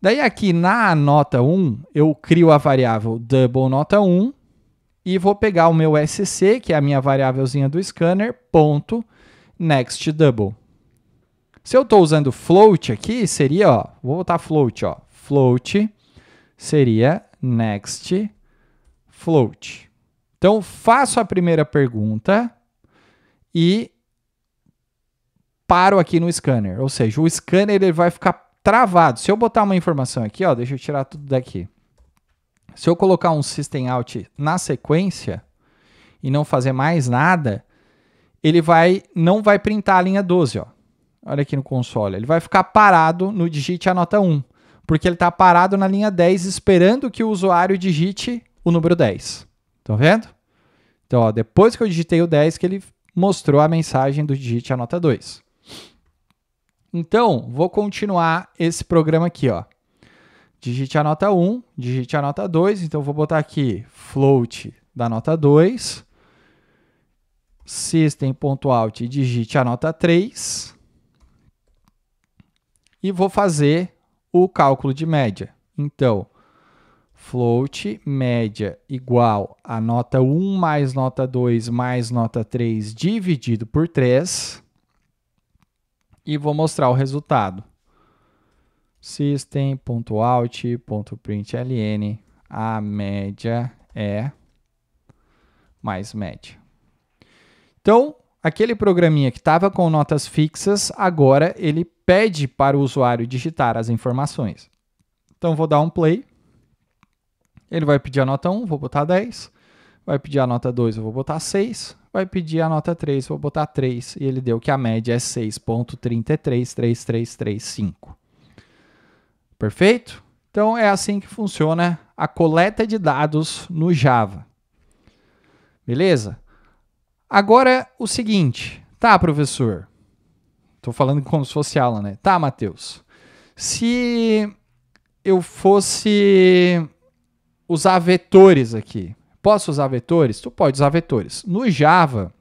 Daí aqui na nota 1, eu crio a variável double nota 1 e vou pegar o meu SC, que é a minha variávelzinha do scanner, ponto next double. Se eu estou usando float aqui, seria, ó, vou botar float, ó, float seria next float. Então, faço a primeira pergunta e paro aqui no scanner. Ou seja, o scanner ele vai ficar travado. Se eu botar uma informação aqui, ó, deixa eu tirar tudo daqui. Se eu colocar um system out na sequência e não fazer mais nada, ele não vai printar a linha 12, ó. Olha aqui no console. Ele vai ficar parado no digite a nota 1, porque ele está parado na linha 10 esperando que o usuário digite o número 10. Estão vendo? Então, ó, depois que eu digitei o 10, que ele mostrou a mensagem do digite a nota 2. Então, vou continuar esse programa aqui, ó. Digite a nota 1, digite a nota 2. Então, vou botar aqui float da nota 2. System.out, digite a nota 3. E vou fazer o cálculo de média. Então, float média igual a nota 1 mais nota 2 mais nota 3 dividido por 3. E vou mostrar o resultado. System.out.println, a média é mais média. Então, aquele programinha que estava com notas fixas, agora ele pede para o usuário digitar as informações. Então, vou dar um play. Ele vai pedir a nota 1, vou botar 10. Vai pedir a nota 2, eu vou botar 6. Vai pedir a nota 3, vou botar 3. E ele deu que a média é 6.333335. Perfeito? Então, é assim que funciona a coleta de dados no Java. Beleza? Agora, o seguinte. Tá, professor? Estou falando como se fosse aula, né? Tá, Matheus. Se eu fosse usar vetores aqui, posso usar vetores? Tu pode usar vetores. No Java,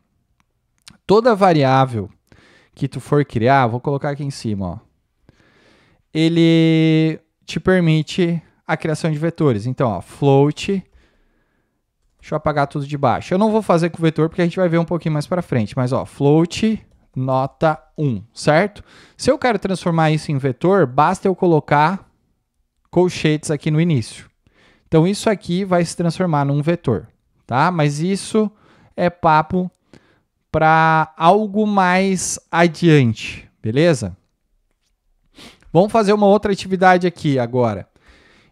toda variável que tu for criar, vou colocar aqui em cima, ó, ele te permite a criação de vetores. Então, ó, float, deixa eu apagar tudo de baixo. Eu não vou fazer com o vetor porque a gente vai ver um pouquinho mais para frente, mas ó, float nota 1, certo? Se eu quero transformar isso em vetor, basta eu colocar colchetes aqui no início. Então, isso aqui vai se transformar num vetor, tá? Mas isso é papo para algo mais adiante, beleza? Vamos fazer uma outra atividade aqui agora.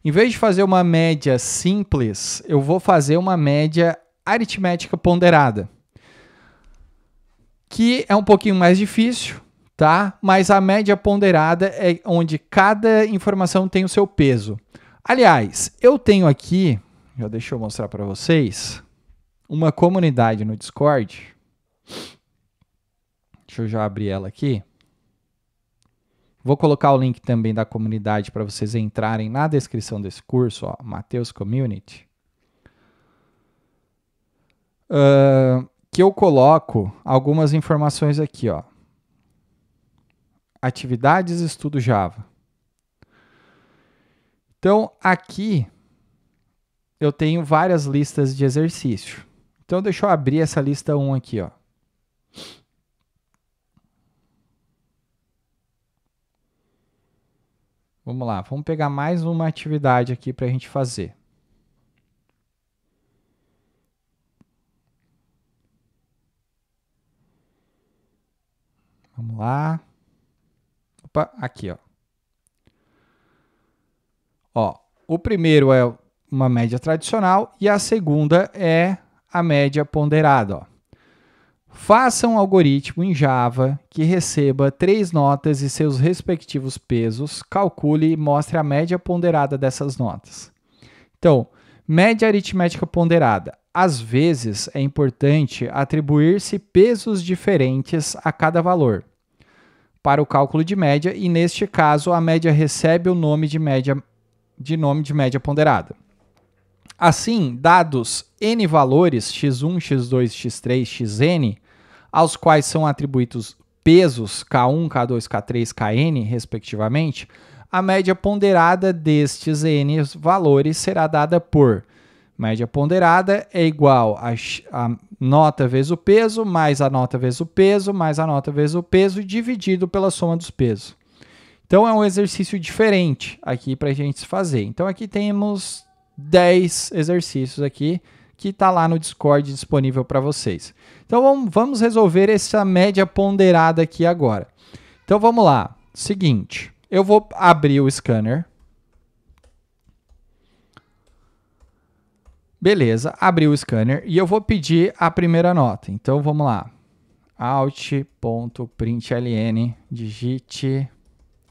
Em vez de fazer uma média simples, eu vou fazer uma média aritmética ponderada, que é um pouquinho mais difícil, tá? Mas a média ponderada é onde cada informação tem o seu peso. Aliás, eu tenho aqui, já deixa eu mostrar para vocês, uma comunidade no Discord. Deixa eu já abrir ela aqui. Vou colocar o link também da comunidade para vocês entrarem na descrição desse curso, ó, Matheus Community. Que eu coloco algumas informações aqui, ó. Atividades Estudo Java. Então, aqui eu tenho várias listas de exercício. Então, deixa eu abrir essa lista 1 aqui, ó. Vamos lá, vamos pegar mais uma atividade aqui para a gente fazer. Vamos lá. Opa, aqui, ó. Ó, o primeiro é uma média tradicional e a segunda é a média ponderada, ó. Faça um algoritmo em Java que receba 3 notas e seus respectivos pesos, calcule e mostre a média ponderada dessas notas. Então, média aritmética ponderada. Às vezes, é importante atribuir-se pesos diferentes a cada valor para o cálculo de média e, neste caso, a média recebe o nome de média ponderada. Assim, dados n valores, x1, x2, x3, xn, aos quais são atribuídos pesos K1, K2, K3, Kn, respectivamente, a média ponderada destes n valores será dada por média ponderada é igual a nota vezes o peso, mais a nota vezes o peso, mais a nota vezes o peso, dividido pela soma dos pesos. Então, é um exercício diferente aqui para a gente fazer. Então, aqui temos 10 exercícios aqui, que está lá no Discord disponível para vocês. Então vamos resolver essa média ponderada aqui agora. Então vamos lá. Seguinte, eu vou abrir o scanner. Beleza, abri o scanner e eu vou pedir a primeira nota. Então vamos lá. Alt.println, digite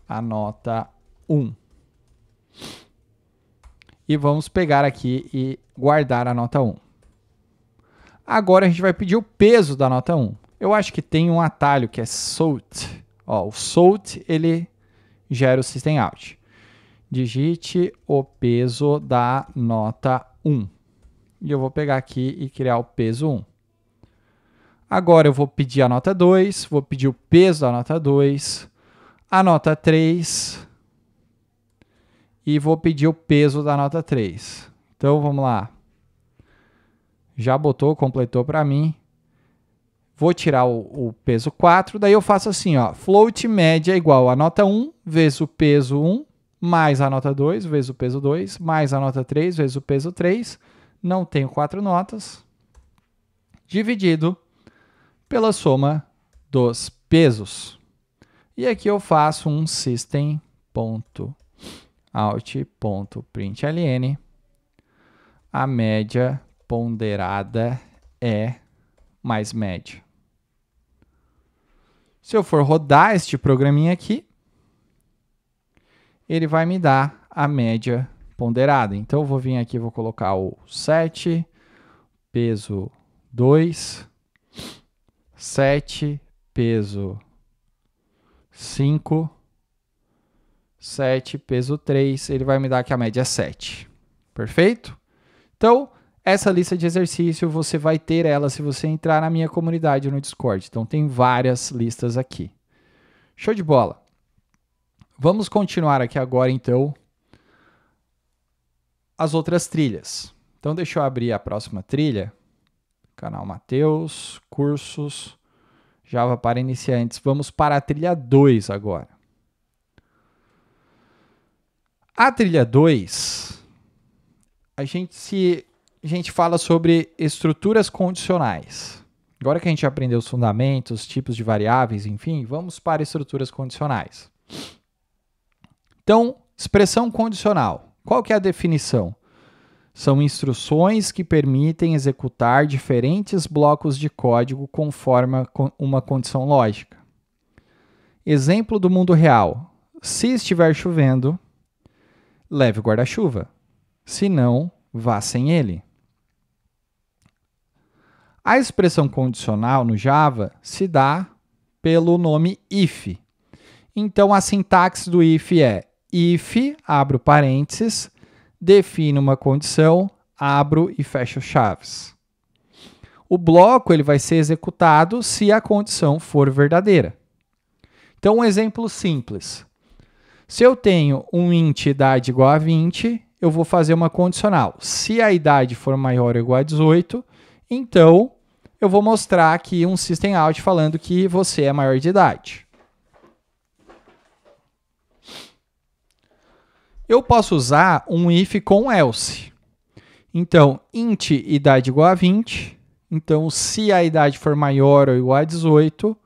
a nota 1. E vamos pegar aqui e guardar a nota 1. Agora a gente vai pedir o peso da nota 1. Eu acho que tem um atalho que é sort. Ó, o sort ele gera o system out. Digite o peso da nota 1. E eu vou pegar aqui e criar o peso 1. Agora eu vou pedir a nota 2, vou pedir o peso da nota 2, a nota 3 e vou pedir o peso da nota 3. Então vamos lá. Já botou, completou para mim. Vou tirar o peso 4, daí eu faço assim, ó, float média igual a nota 1 vezes o peso 1, mais a nota 2 vezes o peso 2, mais a nota 3 vezes o peso 3, não tenho 4 notas, dividido pela soma dos pesos. E aqui eu faço um system.out.println, a média ponderada é mais média. Se eu for rodar este programinha aqui, ele vai me dar a média ponderada. Então, eu vou vir aqui e vou colocar o 7, peso 2, 7, peso 5, 7, peso 3. Ele vai me dar que a média é 7. Perfeito? Então, essa lista de exercício, você vai ter ela se você entrar na minha comunidade no Discord. Então, tem várias listas aqui. Show de bola! Vamos continuar aqui agora, então, as outras trilhas. Então, deixa eu abrir a próxima trilha. Canal Matheus, cursos, Java para iniciantes. Vamos para a trilha 2 agora. A trilha 2, a gente fala sobre estruturas condicionais. Agora que a gente aprendeu os fundamentos, tipos de variáveis, enfim, vamos para estruturas condicionais. Então, expressão condicional. Qual que é a definição? São instruções que permitem executar diferentes blocos de código conforme uma condição lógica. Exemplo do mundo real. Se estiver chovendo, leve o guarda-chuva. Se não, vá sem ele. A expressão condicional no Java se dá pelo nome if. Então, a sintaxe do if é if, abro parênteses, defino uma condição, abro e fecho chaves. O bloco ele vai ser executado se a condição for verdadeira. Então, um exemplo simples. Se eu tenho um int idade igual a 20, eu vou fazer uma condicional. Se a idade for maior ou igual a 18, então eu vou mostrar aqui um system out falando que você é maior de idade. Eu posso usar um if com else. Então, int idade igual a 20. Então, se a idade for maior ou igual a 18,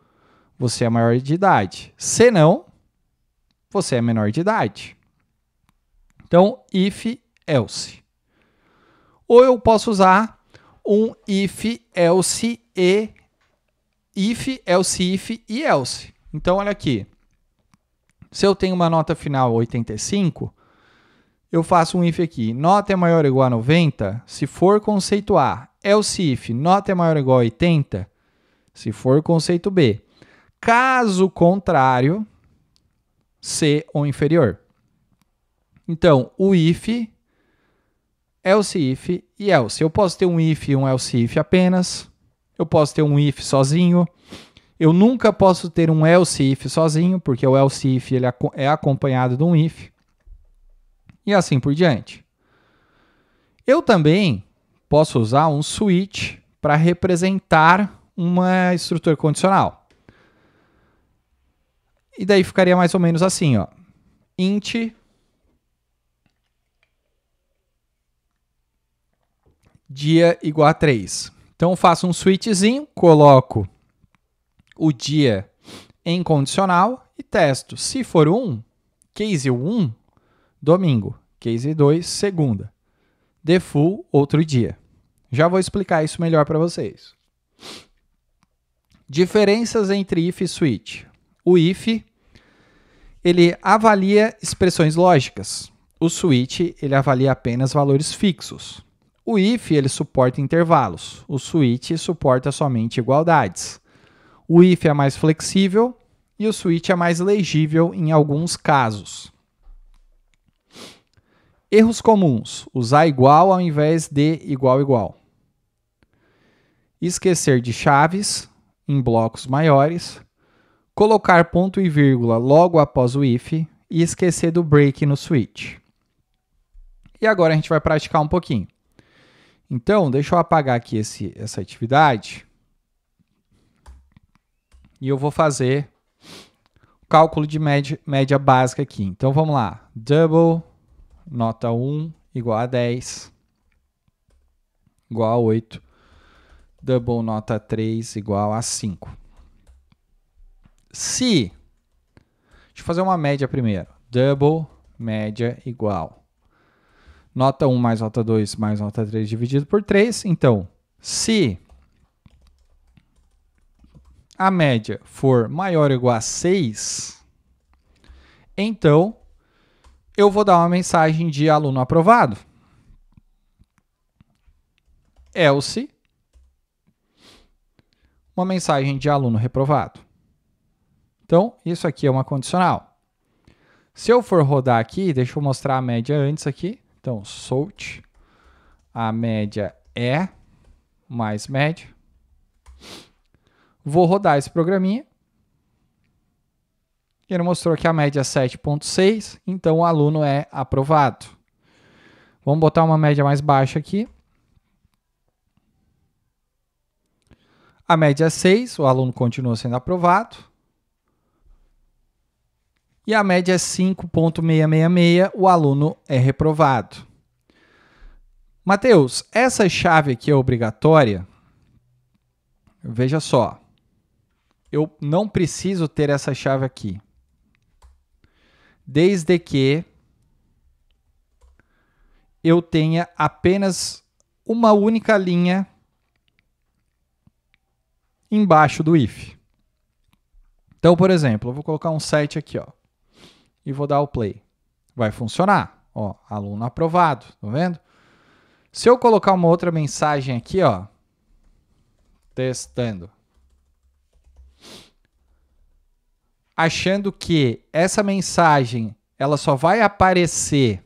você é maior de idade. Se não, você é menor de idade. Então, if else. Ou eu posso usar um if else e if e else. Então, olha aqui. Se eu tenho uma nota final 85, eu faço um if aqui. Nota é maior ou igual a 90, se for conceito A. Else if, nota é maior ou igual a 80, se for conceito B. Caso contrário, C ou inferior. Então, o if, else if e else. Eu posso ter um if e um else if apenas. Eu posso ter um if sozinho. Eu nunca posso ter um else if sozinho, porque o else if ele é acompanhado de um if. E assim por diante. Eu também posso usar um switch para representar uma estrutura condicional. E daí ficaria mais ou menos assim, ó. Int dia igual a 3. Então, eu faço um switchzinho, coloco o dia em condicional e testo. Se for 1, case 1, domingo. Case 2, segunda. Default, outro dia. Já vou explicar isso melhor para vocês. Diferenças entre if e switch. O if, ele avalia expressões lógicas. O switch, ele avalia apenas valores fixos. O if, ele suporta intervalos. O switch suporta somente igualdades. O if é mais flexível e o switch é mais legível em alguns casos. Erros comuns. Usar igual ao invés de igual igual. Esquecer de chaves em blocos maiores. Colocar ponto e vírgula logo após o if e esquecer do break no switch. E agora a gente vai praticar um pouquinho. Então, deixa eu apagar aqui essa atividade. E eu vou fazer o cálculo de média básica aqui. Então, vamos lá. Double, nota 1, igual a 10, igual a 8. Double, nota 3, igual a 5. Se... Deixa eu fazer uma média primeiro. Double, média, igual. Nota 1 mais nota 2 mais nota 3 dividido por 3. Então, se a média for maior ou igual a 6, então eu vou dar uma mensagem de aluno aprovado. Else, uma mensagem de aluno reprovado. Então, isso aqui é uma condicional. Se eu for rodar aqui, deixa eu mostrar a média antes aqui. Então, sort, a média é mais média. Vou rodar esse programinha. Ele mostrou que a média é 7,6, então o aluno é aprovado. Vamos botar uma média mais baixa aqui. A média é 6, o aluno continua sendo aprovado. E a média é 5,666, o aluno é reprovado. Mateus, essa chave aqui é obrigatória? Veja só. Eu não preciso ter essa chave aqui. Desde que eu tenha apenas uma única linha embaixo do if. Então, por exemplo, eu vou colocar um 7 aqui, ó, e vou dar o play. Vai funcionar. Ó, aluno aprovado, tá vendo? Se eu colocar uma outra mensagem aqui, ó, testando, achando que essa mensagem ela só vai aparecer,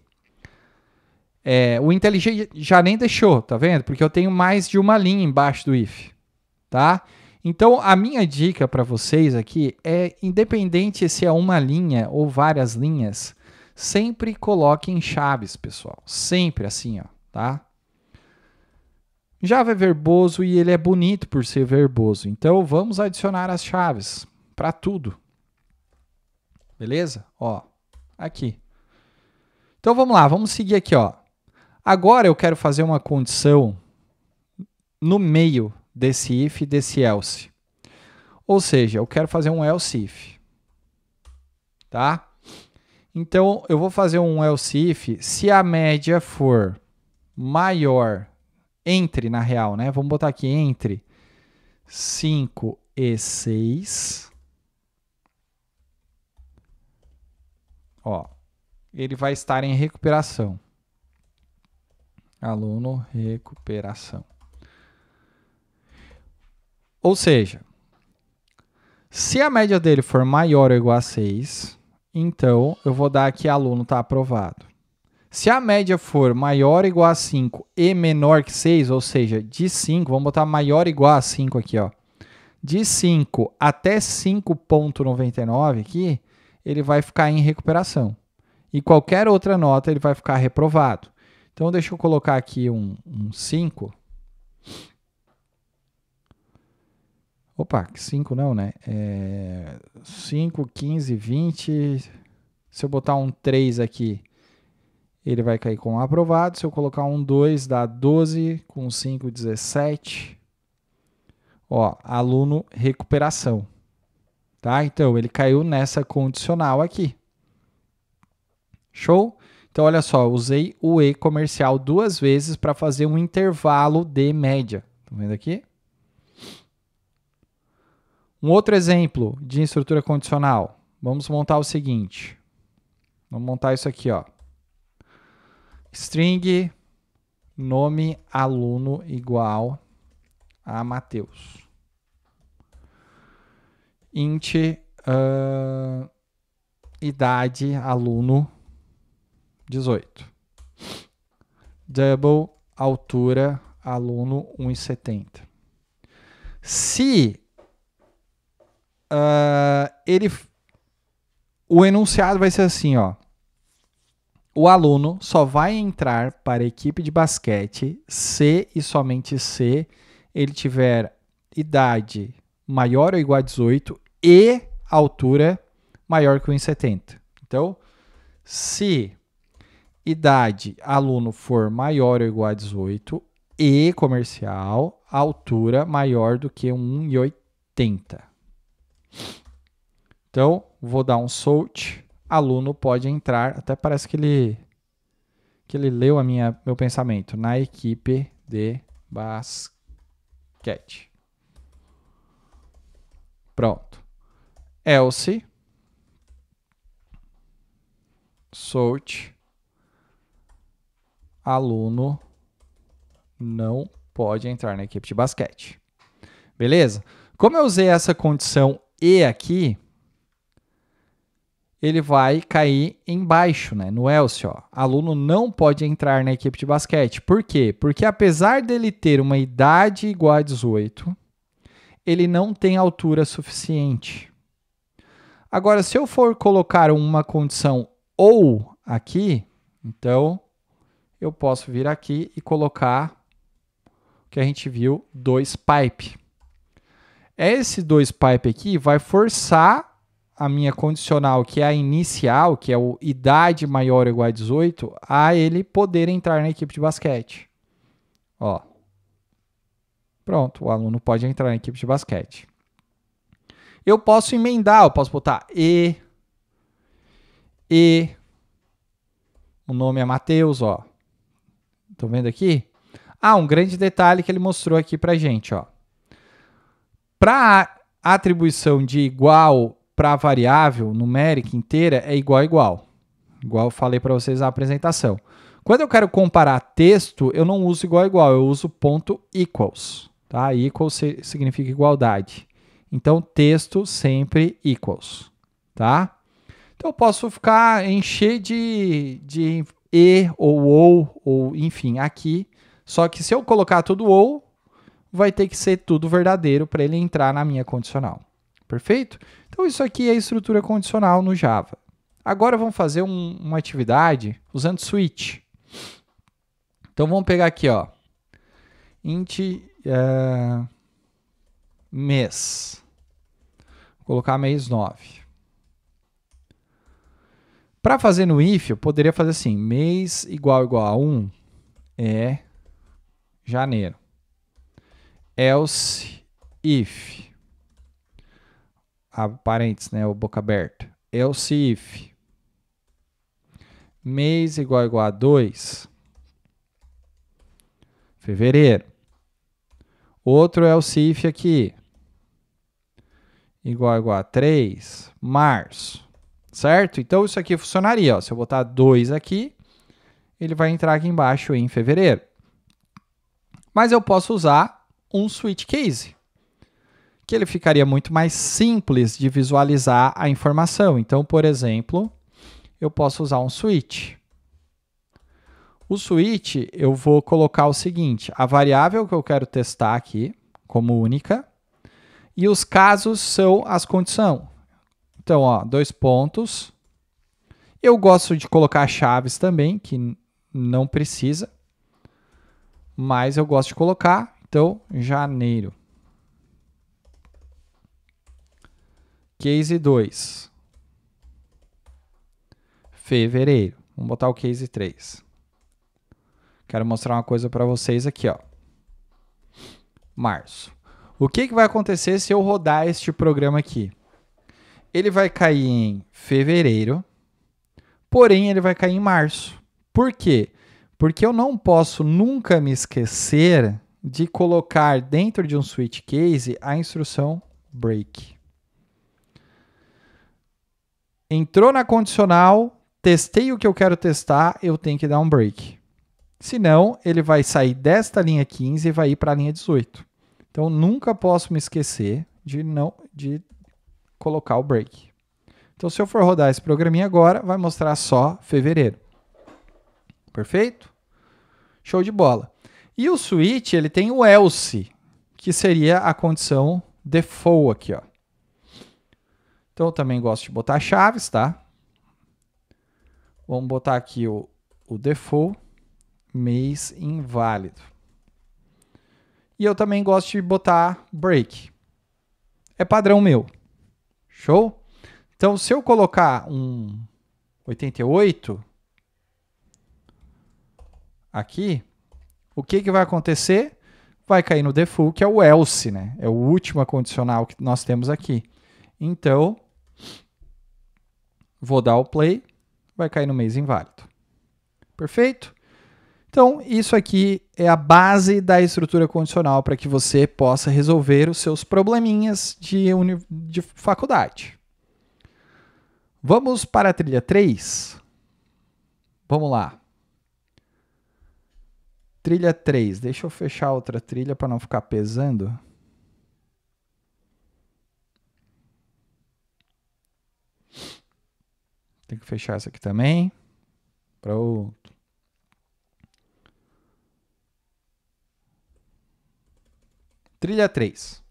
o IntelliJ já nem deixou, tá vendo? Porque eu tenho mais de uma linha embaixo do if, tá? Então, a minha dica para vocês aqui é, independente se é uma linha ou várias linhas, sempre coloquem chaves, pessoal. Sempre assim, ó, tá? Java é verboso e ele é bonito por ser verboso. Então, vamos adicionar as chaves para tudo. Beleza? Ó, aqui. Então, vamos lá. Vamos seguir aqui, ó. Agora, eu quero fazer uma condição no meio desse if e desse else. Ou seja, eu quero fazer um else if. Tá? Então, eu vou fazer um else if se a média for maior, entre, na real, né? Vamos botar aqui entre 5 e 6. Ó, ele vai estar em recuperação. Aluno, recuperação. Ou seja, se a média dele for maior ou igual a 6, então eu vou dar aqui aluno está aprovado. Se a média for maior ou igual a 5 e menor que 6, ou seja, de 5, vamos botar maior ou igual a 5 aqui, ó. De 5 até 5,99 aqui, ele vai ficar em recuperação. E qualquer outra nota ele vai ficar reprovado. Então, deixa eu colocar aqui um 5. Opa, 5 não, né? 5, 15, 20. Se eu botar um 3 aqui, ele vai cair como aprovado. Se eu colocar um 2, dá 12, com 5, 17. Ó, aluno recuperação. Tá? Então, ele caiu nessa condicional aqui. Show? Então, olha só, usei o E comercial 2 vezes para fazer um intervalo de média. Estão vendo aqui? Um outro exemplo de estrutura condicional. Vamos montar o seguinte. Vamos montar isso aqui, ó. String nome aluno igual a Matheus. Int idade aluno 18. Double altura aluno 1,70. Se o enunciado vai ser assim, ó. O aluno só vai entrar para a equipe de basquete se e somente se ele tiver idade maior ou igual a 18 e altura maior que 1,70. Então, se idade aluno for maior ou igual a 18 e comercial, altura maior do que 1,80. Então, vou dar um sort, aluno pode entrar, até parece que ele leu meu pensamento, na equipe de basquete. Pronto. Else, sort, aluno não pode entrar na equipe de basquete. Beleza? Como eu usei essa condição E aqui, ele vai cair embaixo, né? No else, ó. Aluno não pode entrar na equipe de basquete. Por quê? Porque apesar dele ter uma idade igual a 18, ele não tem altura suficiente. Agora, se eu for colocar uma condição ou aqui, então eu posso vir aqui e colocar o que a gente viu, 2pipe. Esse 2pipe aqui vai forçar a minha condicional, que é a inicial, que é o idade maior ou igual a 18, a ele poder entrar na equipe de basquete. Ó. Pronto, o aluno pode entrar na equipe de basquete. Eu posso emendar, eu posso botar E. O nome é Matheus, ó. Estão vendo aqui? Ah, um grande detalhe que ele mostrou aqui pra gente, ó. Para atribuição de igual para variável numérica inteira é igual a igual. Igual eu falei para vocês na apresentação. Quando eu quero comparar texto, eu não uso igual a igual, eu uso ponto equals. Tá? Equals significa igualdade. Então, texto sempre equals. Tá? Então, eu posso encher de e ou, enfim, aqui. Só que se eu colocar tudo ou, vai ter que ser tudo verdadeiro para ele entrar na minha condicional. Perfeito? Então, isso aqui é a estrutura condicional no Java. Agora, vamos fazer uma atividade usando switch. Então, vamos pegar aqui, ó, int mês. Vou colocar mês 9. Para fazer no if, eu poderia fazer assim, mês igual a 1 é janeiro. Else if, abre parênteses, né, o boca aberta. Else if, mês igual a 2, fevereiro. Outro else if aqui, igual a 3, março. Certo? Então, isso aqui funcionaria. Ó. Se eu botar 2 aqui, ele vai entrar aqui embaixo em fevereiro. Mas eu posso usar um switch case, que ele ficaria muito mais simples de visualizar a informação. Então, por exemplo, eu posso usar um switch. O switch, eu vou colocar o seguinte, a variável que eu quero testar aqui, como única, e os casos são as condições. Então, ó, 2 pontos. Eu gosto de colocar chaves também, que não precisa, mas eu gosto de colocar. Então, janeiro. Case 2. Fevereiro. Vamos botar o case 3. Quero mostrar uma coisa para vocês aqui, ó. Março. O que vai acontecer se eu rodar este programa aqui? Ele vai cair em fevereiro, porém ele vai cair em março. Por quê? Porque eu não posso nunca me esquecer de colocar dentro de um switch case a instrução break. Entrou na condicional, testei o que eu quero testar, eu tenho que dar um break. Senão, ele vai sair desta linha 15 e vai ir para a linha 18. Então, nunca posso me esquecer de colocar o break. Então, se eu for rodar esse programinha agora, vai mostrar só fevereiro. Perfeito? Show de bola. E o switch, ele tem o else, que seria a condição default aqui, ó. Então, eu também gosto de botar chaves, tá? Vamos botar aqui o default, mês inválido. E eu também gosto de botar break. É padrão meu. Show? Então, se eu colocar um 88 aqui, o que vai acontecer? Vai cair no default, que é o else, né? É o último condicional que nós temos aqui. Então, vou dar o play, vai cair no mês inválido. Perfeito? Então, isso aqui é a base da estrutura condicional para que você possa resolver os seus probleminhas de faculdade. Vamos para a trilha 3? Vamos lá. Trilha 3. Deixa eu fechar outra trilha para não ficar pesando. Tem que fechar essa aqui também. Pronto. Trilha 3.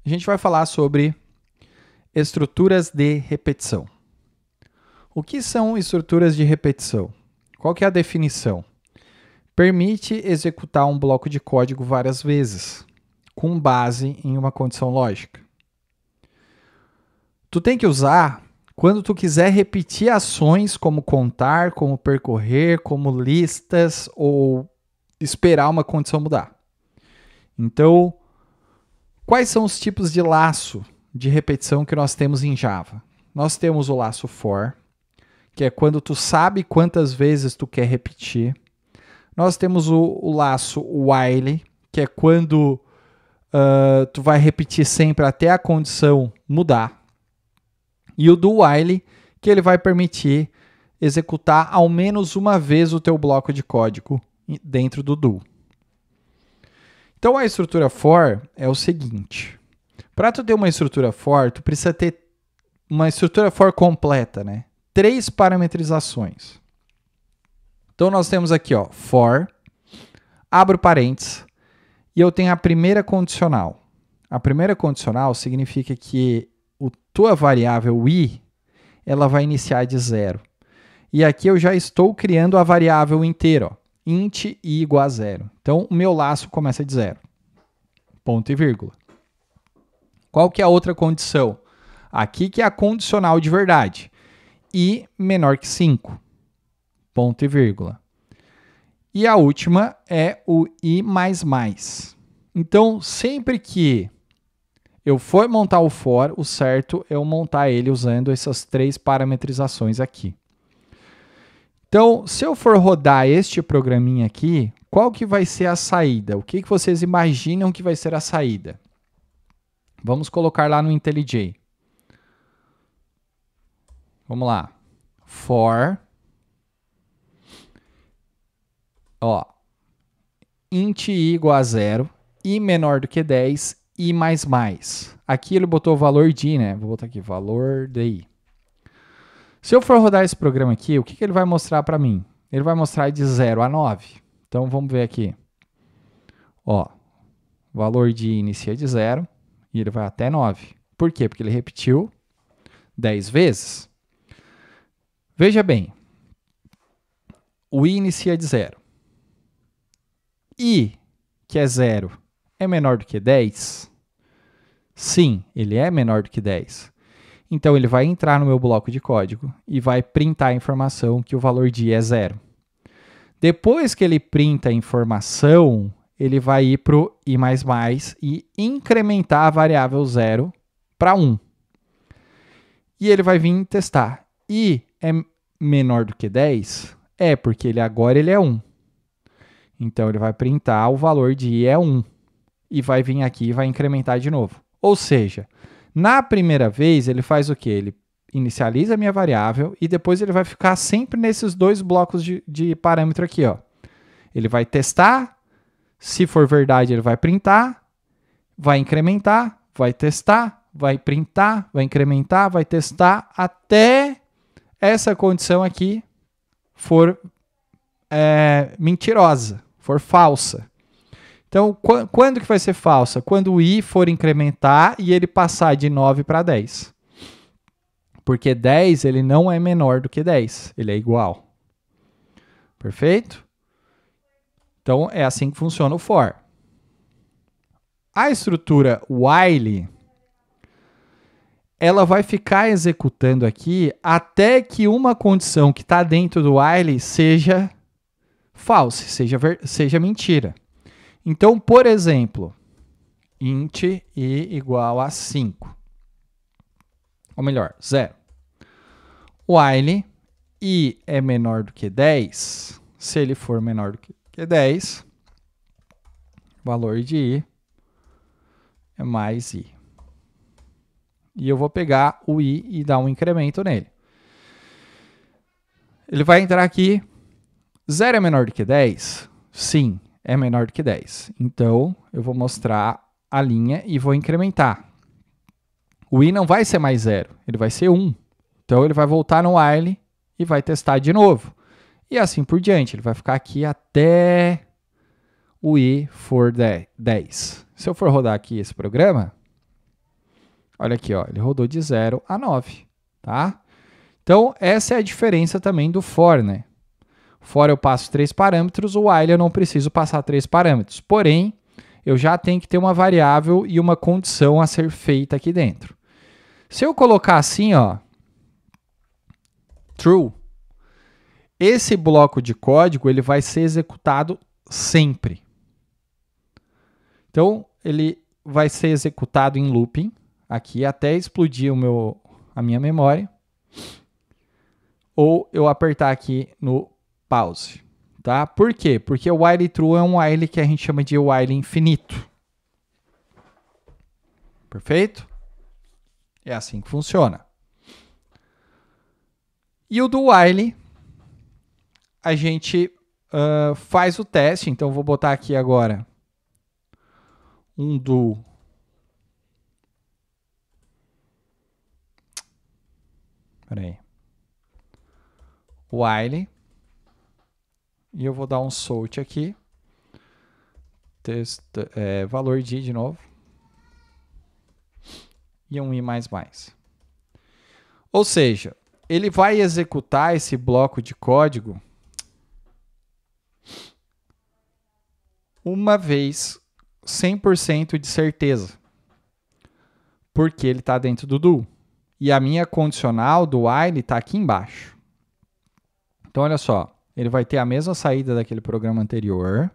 A gente vai falar sobre estruturas de repetição. O que são estruturas de repetição? Qual que é a definição? Permite executar um bloco de código várias vezes, com base em uma condição lógica. Tu tem que usar quando tu quiser repetir ações como contar, como percorrer, como listas ou esperar uma condição mudar. Então, quais são os tipos de laço de repetição que nós temos em Java? Nós temos o laço for, que é quando tu sabe quantas vezes tu quer repetir. Nós temos o laço while, que é quando tu vai repetir sempre até a condição mudar. E o do while, que ele vai permitir executar ao menos uma vez o teu bloco de código dentro do do. Então, a estrutura for é o seguinte. Para tu ter uma estrutura for, tu precisa ter uma estrutura for completa, né? 3 parametrizações. Então, nós temos aqui, ó, for, abro parênteses, e eu tenho a primeira condicional. A primeira condicional significa que a tua variável i, ela vai iniciar de 0. E aqui eu já estou criando a variável inteira, ó, int i igual a 0. Então, o meu laço começa de 0. Ponto e vírgula. Qual que é a outra condição? Aqui que é a condicional de verdade. I menor que 5. Ponto e vírgula. E a última é o i mais mais. Então, sempre que eu for montar o for, o certo é eu montar ele usando essas 3 parametrizações aqui. Então, se eu for rodar este programinha aqui, qual que vai ser a saída? O que vocês imaginam que vai ser a saída? Vamos colocar lá no IntelliJ. Vamos lá. For. Ó. Int i igual a 0. I menor do que 10. I mais mais. Aqui ele botou o valor de i, né? Vou botar aqui, valor de i. Se eu for rodar esse programa aqui, o que ele vai mostrar para mim? Ele vai mostrar de 0 a 9. Então, vamos ver aqui. Ó, valor de i inicia de 0 e ele vai até 9. Por quê? Porque ele repetiu 10 vezes. Veja bem. O i inicia de 0. I, que é 0, é menor do que 10. Sim, ele é menor do que 10. Então, ele vai entrar no meu bloco de código e vai printar a informação que o valor de i é 0. Depois que ele printa a informação, ele vai ir para o i++ e incrementar a variável 0 para 1. E ele vai vir testar. I é menor do que 10? É, porque agora ele é 1. Então, ele vai printar o valor de i é 1. E vai vir aqui e vai incrementar de novo. Ou seja, na primeira vez, ele faz o quê? Ele inicializa a minha variável e depois ele vai ficar sempre nesses dois blocos de parâmetro aqui. Ó. Ele vai testar, se for verdade, ele vai printar, vai incrementar, vai testar, vai printar, vai incrementar, vai testar, até essa condição aqui for mentirosa, for falsa. Então, quando que vai ser falsa? Quando o i for incrementar e ele passar de 9 para 10. Porque 10 ele não é menor do que 10, ele é igual. Perfeito? Então, é assim que funciona o for. A estrutura while, ela vai ficar executando aqui até que uma condição que está dentro do while seja falsa, seja mentira. Então, por exemplo, int i igual a 5. Ou melhor, 0. While i é menor do que 10, se ele for menor do que 10, valor de i é mais i. E eu vou pegar o i e dar um incremento nele. Ele vai entrar aqui. 0 é menor do que 10? Sim, é menor do que 10. Então, eu vou mostrar a linha e vou incrementar. O i não vai ser mais 0, ele vai ser 1. Então, ele vai voltar no while e vai testar de novo. E assim por diante. Ele vai ficar aqui até o i for 10. Se eu for rodar aqui esse programa, olha aqui, ó, ele rodou de 0 a 9. Tá? Então, essa é a diferença também do for, né? For eu passo 3 parâmetros, o while eu não preciso passar 3 parâmetros. Porém, eu já tenho que ter uma variável e uma condição a ser feita aqui dentro. Se eu colocar assim, ó, true, esse bloco de código ele vai ser executado sempre. Então, ele vai ser executado em looping, aqui até explodir a minha memória. Ou eu apertar aqui no pause. Tá? Por quê? Porque o while true é um while que a gente chama de while infinito. Perfeito? É assim que funciona. E o do while, a gente faz o teste. Então, eu vou botar aqui agora um do... Peraí. While. E eu vou dar um sort aqui. Valor de novo. E um i++. Ou seja, ele vai executar esse bloco de código uma vez 100% de certeza. Porque ele está dentro do do. E a minha condicional do while está aqui embaixo. Então, olha só. Ele vai ter a mesma saída daquele programa anterior,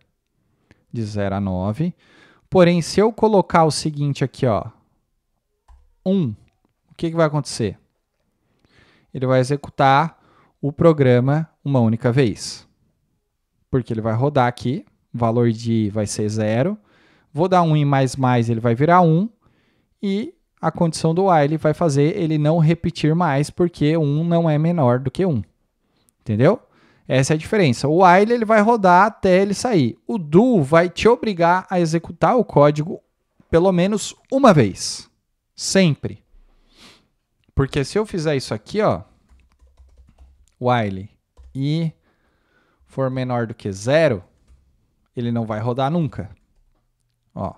de 0 a 9. Porém, se eu colocar o seguinte aqui, ó, 1, o que vai acontecer? Ele vai executar o programa uma única vez. Porque ele vai rodar aqui, o valor de i vai ser 0. Vou dar um i++, ele vai virar 1. E a condição do while vai fazer ele não repetir mais, porque 1 não é menor do que 1. Entendeu? Essa é a diferença. O while ele vai rodar até ele sair. O do vai te obrigar a executar o código pelo menos uma vez. Sempre. Porque se eu fizer isso aqui, ó, while e for menor do que 0, ele não vai rodar nunca. Ó.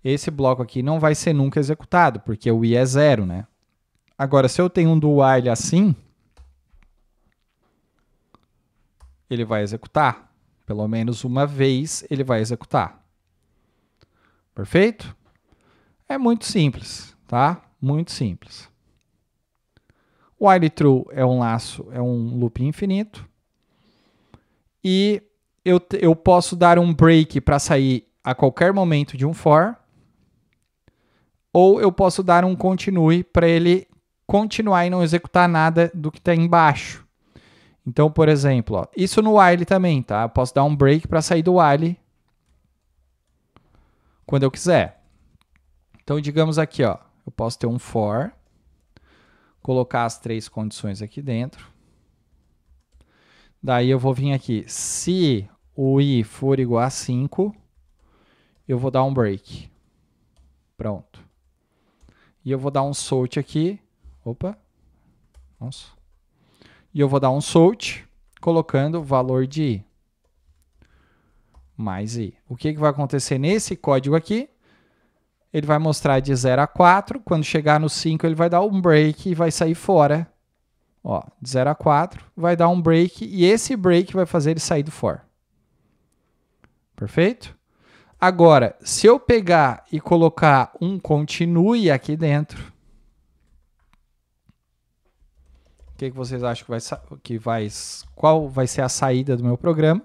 Esse bloco aqui não vai ser nunca executado, porque o i é 0, né? Agora, se eu tenho um do while assim, ele vai executar. Pelo menos uma vez ele vai executar. Perfeito? É muito simples, tá? Muito simples. While true é um laço, é um loop infinito. E eu posso dar um break para sair a qualquer momento de um for. Ou eu posso dar um continue para ele continuar e não executar nada do que está embaixo. Então, por exemplo, ó, isso no while também, tá? Eu posso dar um break para sair do while quando eu quiser. Então, digamos aqui, ó, eu posso ter um for, colocar as 3 condições aqui dentro. Daí eu vou vir aqui, se o i for igual a 5, eu vou dar um break. Pronto. E eu vou dar um sort aqui. Opa. Nossa. E eu vou dar um sort, colocando o valor de i. Mais i. O que vai acontecer nesse código aqui? Ele vai mostrar de 0 a 4. Quando chegar no 5, ele vai dar um break e vai sair fora. Ó, de 0 a 4, vai dar um break. E esse break vai fazer ele sair do for. Perfeito? Agora, se eu pegar e colocar um continue aqui dentro, o que vocês acham qual vai ser a saída do meu programa?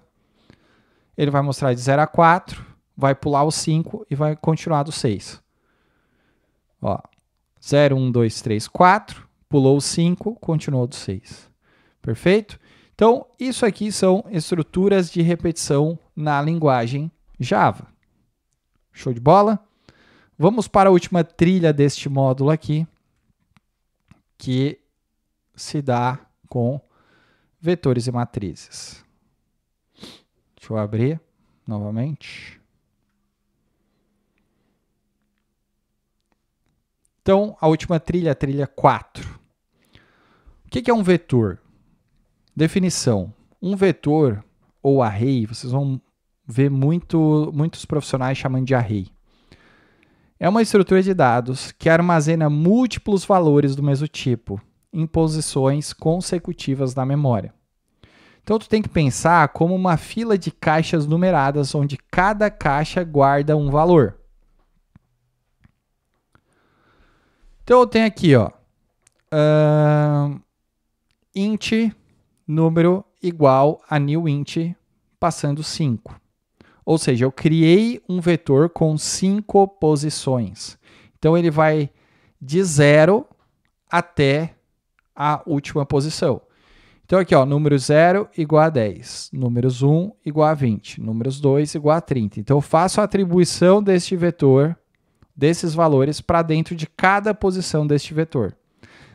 Ele vai mostrar de 0 a 4, vai pular o 5 e vai continuar do 6. Ó, 0, 1, 2, 3, 4, pulou o 5, continuou do 6. Perfeito? Então, isso aqui são estruturas de repetição na linguagem Java. Show de bola? Vamos para a última trilha deste módulo aqui, que se dá com vetores e matrizes. Deixa eu abrir novamente. Então, a última trilha, a trilha 4. O que é um vetor? Definição. Um vetor ou array, vocês vão ver muitos profissionais chamando de array. É uma estrutura de dados que armazena múltiplos valores do mesmo tipo em posições consecutivas na memória. Então, tu tem que pensar como uma fila de caixas numeradas, onde cada caixa guarda um valor. Então, eu tenho aqui, ó, int número igual a new int passando 5. Ou seja, eu criei um vetor com 5 posições. Então, ele vai de 0 até a última posição. Então, aqui, ó, número 0 igual a 10, números 1 igual a 20, números 2 igual a 30. Então, eu faço a atribuição deste vetor, desses valores, para dentro de cada posição deste vetor.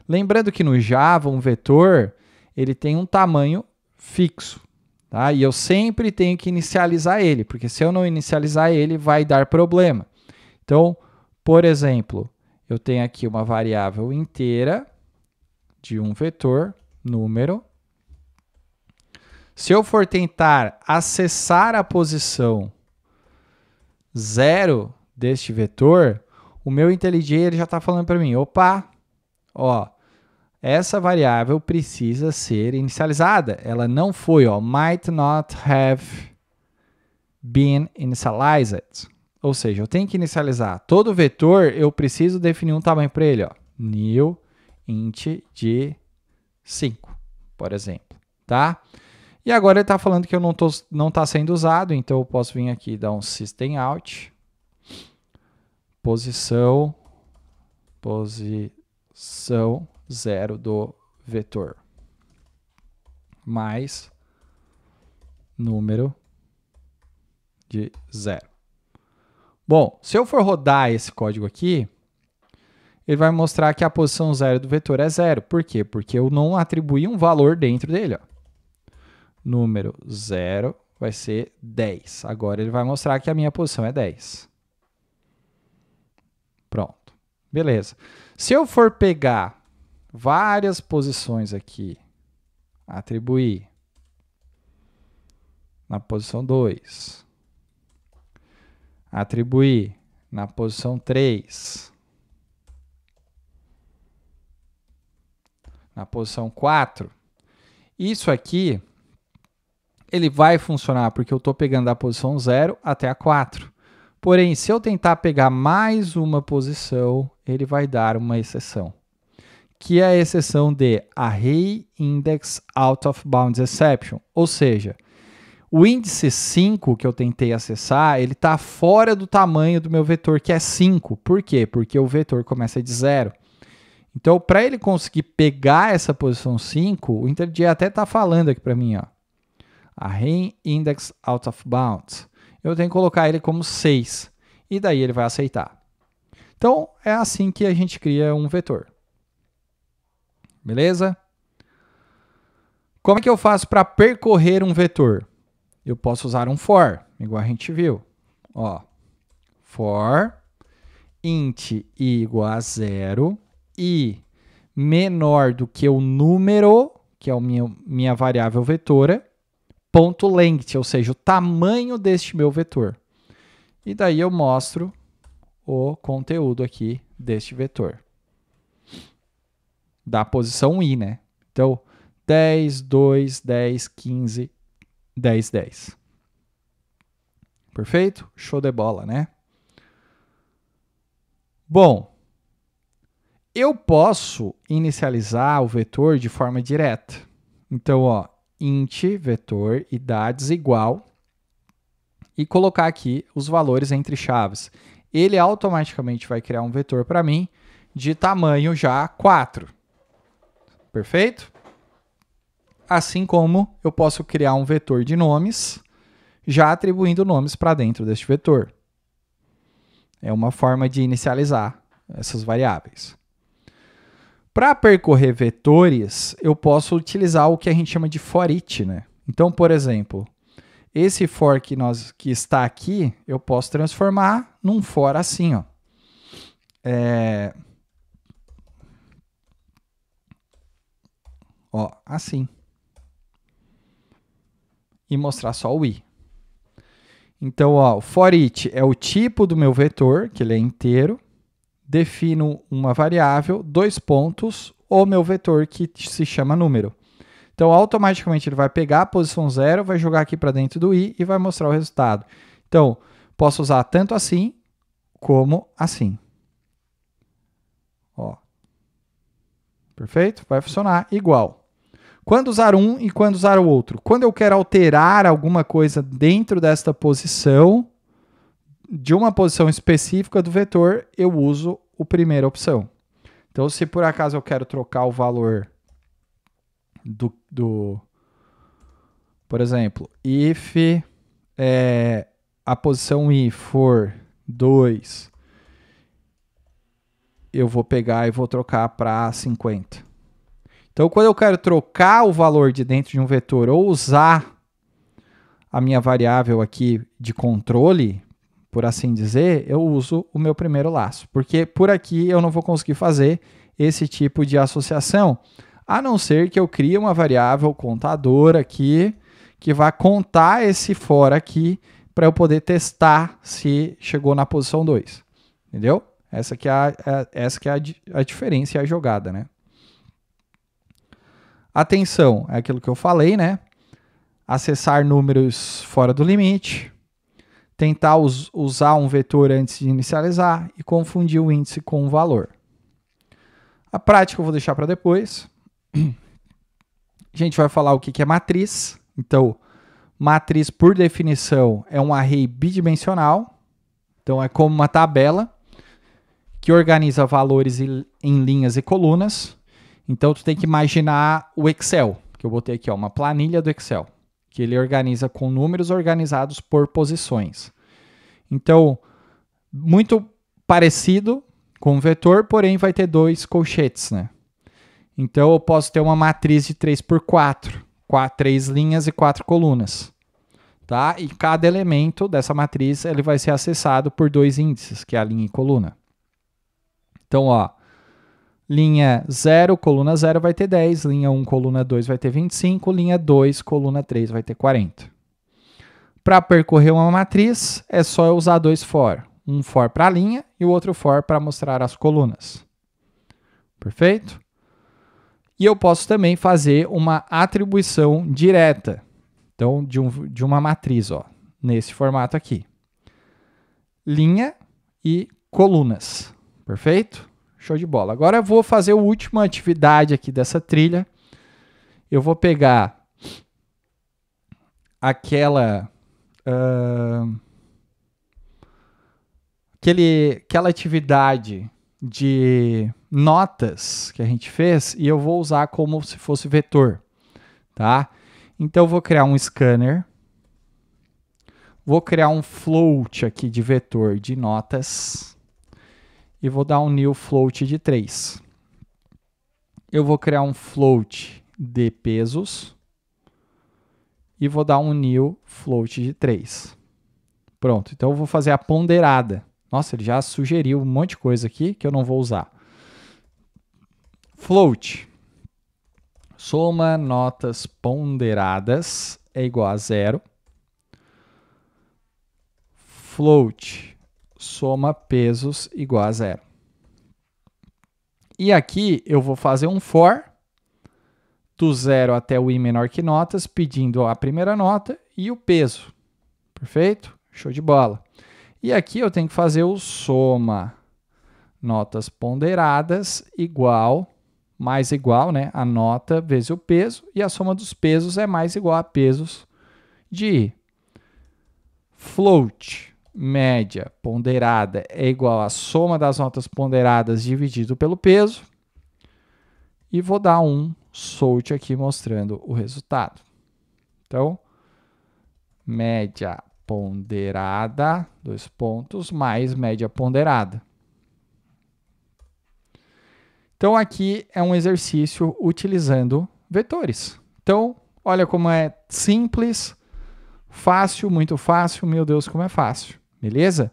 Lembrando que no Java, um vetor ele tem um tamanho fixo. Tá? E eu sempre tenho que inicializar ele, porque se eu não inicializar ele, vai dar problema. Então, por exemplo, eu tenho aqui uma variável inteira de um vetor, número. Se eu for tentar acessar a posição 0 deste vetor, o meu IntelliJ ele já está falando para mim, opa, ó, essa variável precisa ser inicializada. Ela não foi, ó, might not have been initialized. Ou seja, eu tenho que inicializar. Todo vetor, eu preciso definir um tamanho para ele, ó, new int de 5, por exemplo, tá? E agora ele está falando que eu não está sendo usado, então eu posso vir aqui e dar um system out, posição 0 do vetor, mais número de 0. Bom, se eu for rodar esse código aqui, ele vai mostrar que a posição 0 do vetor é 0. Por quê? Porque eu não atribuí um valor dentro dele. Ó. Número 0 vai ser 10. Agora ele vai mostrar que a minha posição é 10. Pronto. Beleza. Se eu for pegar várias posições aqui, atribuir na posição 2, atribuir na posição 3, na posição 4, isso aqui ele vai funcionar porque eu estou pegando da posição 0 até a 4. Porém, se eu tentar pegar mais uma posição, ele vai dar uma exceção, que é a exceção de Array Index Out of Bounds Exception, ou seja, o índice 5 que eu tentei acessar, ele está fora do tamanho do meu vetor, que é 5. Por quê? Porque o vetor começa de 0. Então, para ele conseguir pegar essa posição 5, o IntelliJ até está falando aqui para mim, ó, Array Index Out of Bounds. Eu tenho que colocar ele como 6, e daí ele vai aceitar. Então, é assim que a gente cria um vetor. Beleza? Como é que eu faço para percorrer um vetor? Eu posso usar um for, igual a gente viu. Ó, for int igual a 0 e menor do que o número, que é a minha variável vetora, ponto length, ou seja, o tamanho deste meu vetor. E daí eu mostro o conteúdo aqui deste vetor. Da posição i, né? Então, 10, 2, 10, 15, 10, 10. Perfeito? Show de bola, né? Bom, eu posso inicializar o vetor de forma direta. Então, ó, int vetor idades igual e colocar aqui os valores entre chaves. Ele automaticamente vai criar um vetor para mim de tamanho já 4. Perfeito? Assim como eu posso criar um vetor de nomes, já atribuindo nomes para dentro deste vetor. É uma forma de inicializar essas variáveis. Para percorrer vetores, eu posso utilizar o que a gente chama de for each, né? Então, por exemplo, esse for que está aqui, eu posso transformar num for assim, ó. Ó, assim. E mostrar só o i. Então, ó, o for each é o tipo do meu vetor, que ele é inteiro. Defino uma variável, 2 pontos, o meu vetor que se chama número. Então, automaticamente ele vai pegar a posição 0, vai jogar aqui para dentro do i e vai mostrar o resultado. Então, posso usar tanto assim como assim. Ó. Perfeito? Vai funcionar igual. Quando usar um e quando usar o outro? Quando eu quero alterar alguma coisa dentro desta posição, de uma posição específica do vetor, eu uso a primeira opção. Então, se por acaso eu quero trocar o valor por exemplo, if a posição i for 2, eu vou pegar e vou trocar para 50. Então, quando eu quero trocar o valor de dentro de um vetor ou usar a minha variável aqui de controle, por assim dizer, eu uso o meu primeiro laço. Porque por aqui eu não vou conseguir fazer esse tipo de associação, a não ser que eu crie uma variável contadora aqui, que vai contar esse for aqui, para eu poder testar se chegou na posição 2. Entendeu? Essa que é a diferença e a jogada, né? Atenção, é aquilo que eu falei, né? Acessar números fora do limite, tentar usar um vetor antes de inicializar e confundir o índice com o valor. A prática eu vou deixar para depois. A gente vai falar o que é matriz. Então, matriz, por definição, é um array bidimensional. Então, é como uma tabela que organiza valores em linhas e colunas. Então, tu tem que imaginar o Excel, que eu botei aqui, ó, uma planilha do Excel, que ele organiza com números organizados por posições. Então, muito parecido com o vetor, porém vai ter 2 colchetes, né? Então, eu posso ter uma matriz de 3x4, 3 linhas e 4 colunas. Tá? E cada elemento dessa matriz ele vai ser acessado por 2 índices, que é a linha e coluna. Então, ó, linha 0, coluna 0 vai ter 10, linha 1, coluna 2 vai ter 25, linha 2, coluna 3 vai ter 40. Para percorrer uma matriz, é só eu usar 2 for. Um for para a linha e o outro for para mostrar as colunas. Perfeito? E eu posso também fazer uma atribuição direta. Então, de uma matriz, ó, nesse formato aqui. linha e colunas. Perfeito? Show de bola. Agora eu vou fazer a última atividade aqui dessa trilha. Eu vou pegar aquela atividade de notas que a gente fez e eu vou usar como se fosse vetor, tá? Então eu vou criar um scanner, vou criar um float aqui de vetor de notas e vou dar um new float de 3. Eu vou criar um float de pesos e vou dar um new float de 3. Pronto, então eu vou fazer a ponderada. Nossa, ele já sugeriu um monte de coisa aqui que eu não vou usar. Float. Soma notas ponderadas é igual a 0. Float. Soma pesos igual a 0. E aqui eu vou fazer um for do 0 até o i menor que notas, pedindo a primeira nota e o peso. Perfeito? Show de bola. E aqui eu tenho que fazer o soma notas ponderadas mais igual, né, a nota vezes o peso, e a soma dos pesos é mais igual a pesos de i. Float, média ponderada, é igual a soma das notas ponderadas dividido pelo peso. E vou dar um sort aqui mostrando o resultado. Então, média ponderada, 2 pontos, mais média ponderada. Então, aqui é um exercício utilizando vetores. Então, olha como é simples, fácil, muito fácil, meu Deus, como é fácil, beleza?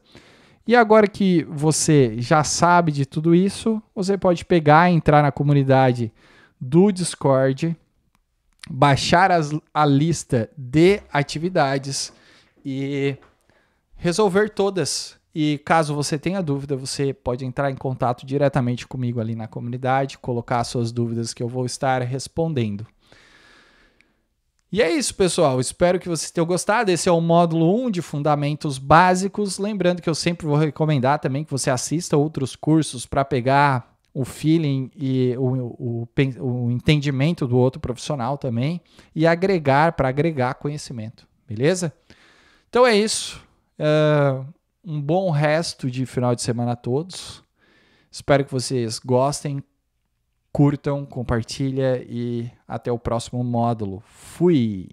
E agora que você já sabe de tudo isso, você pode pegar, entrar na comunidade do Discord, baixar a lista de atividades e resolver todas. E caso você tenha dúvida, você pode entrar em contato diretamente comigo ali na comunidade, colocar suas dúvidas que eu vou estar respondendo. E é isso, pessoal. Espero que vocês tenham gostado. Esse é o módulo 1 de Fundamentos Básicos. Lembrando que eu sempre vou recomendar também que você assista outros cursos para pegar o feeling e o entendimento do outro profissional também e para agregar conhecimento. Beleza? Então é isso. Um bom resto de final de semana a todos. Espero que vocês gostem, curtam, compartilhem e até o próximo módulo. Fui!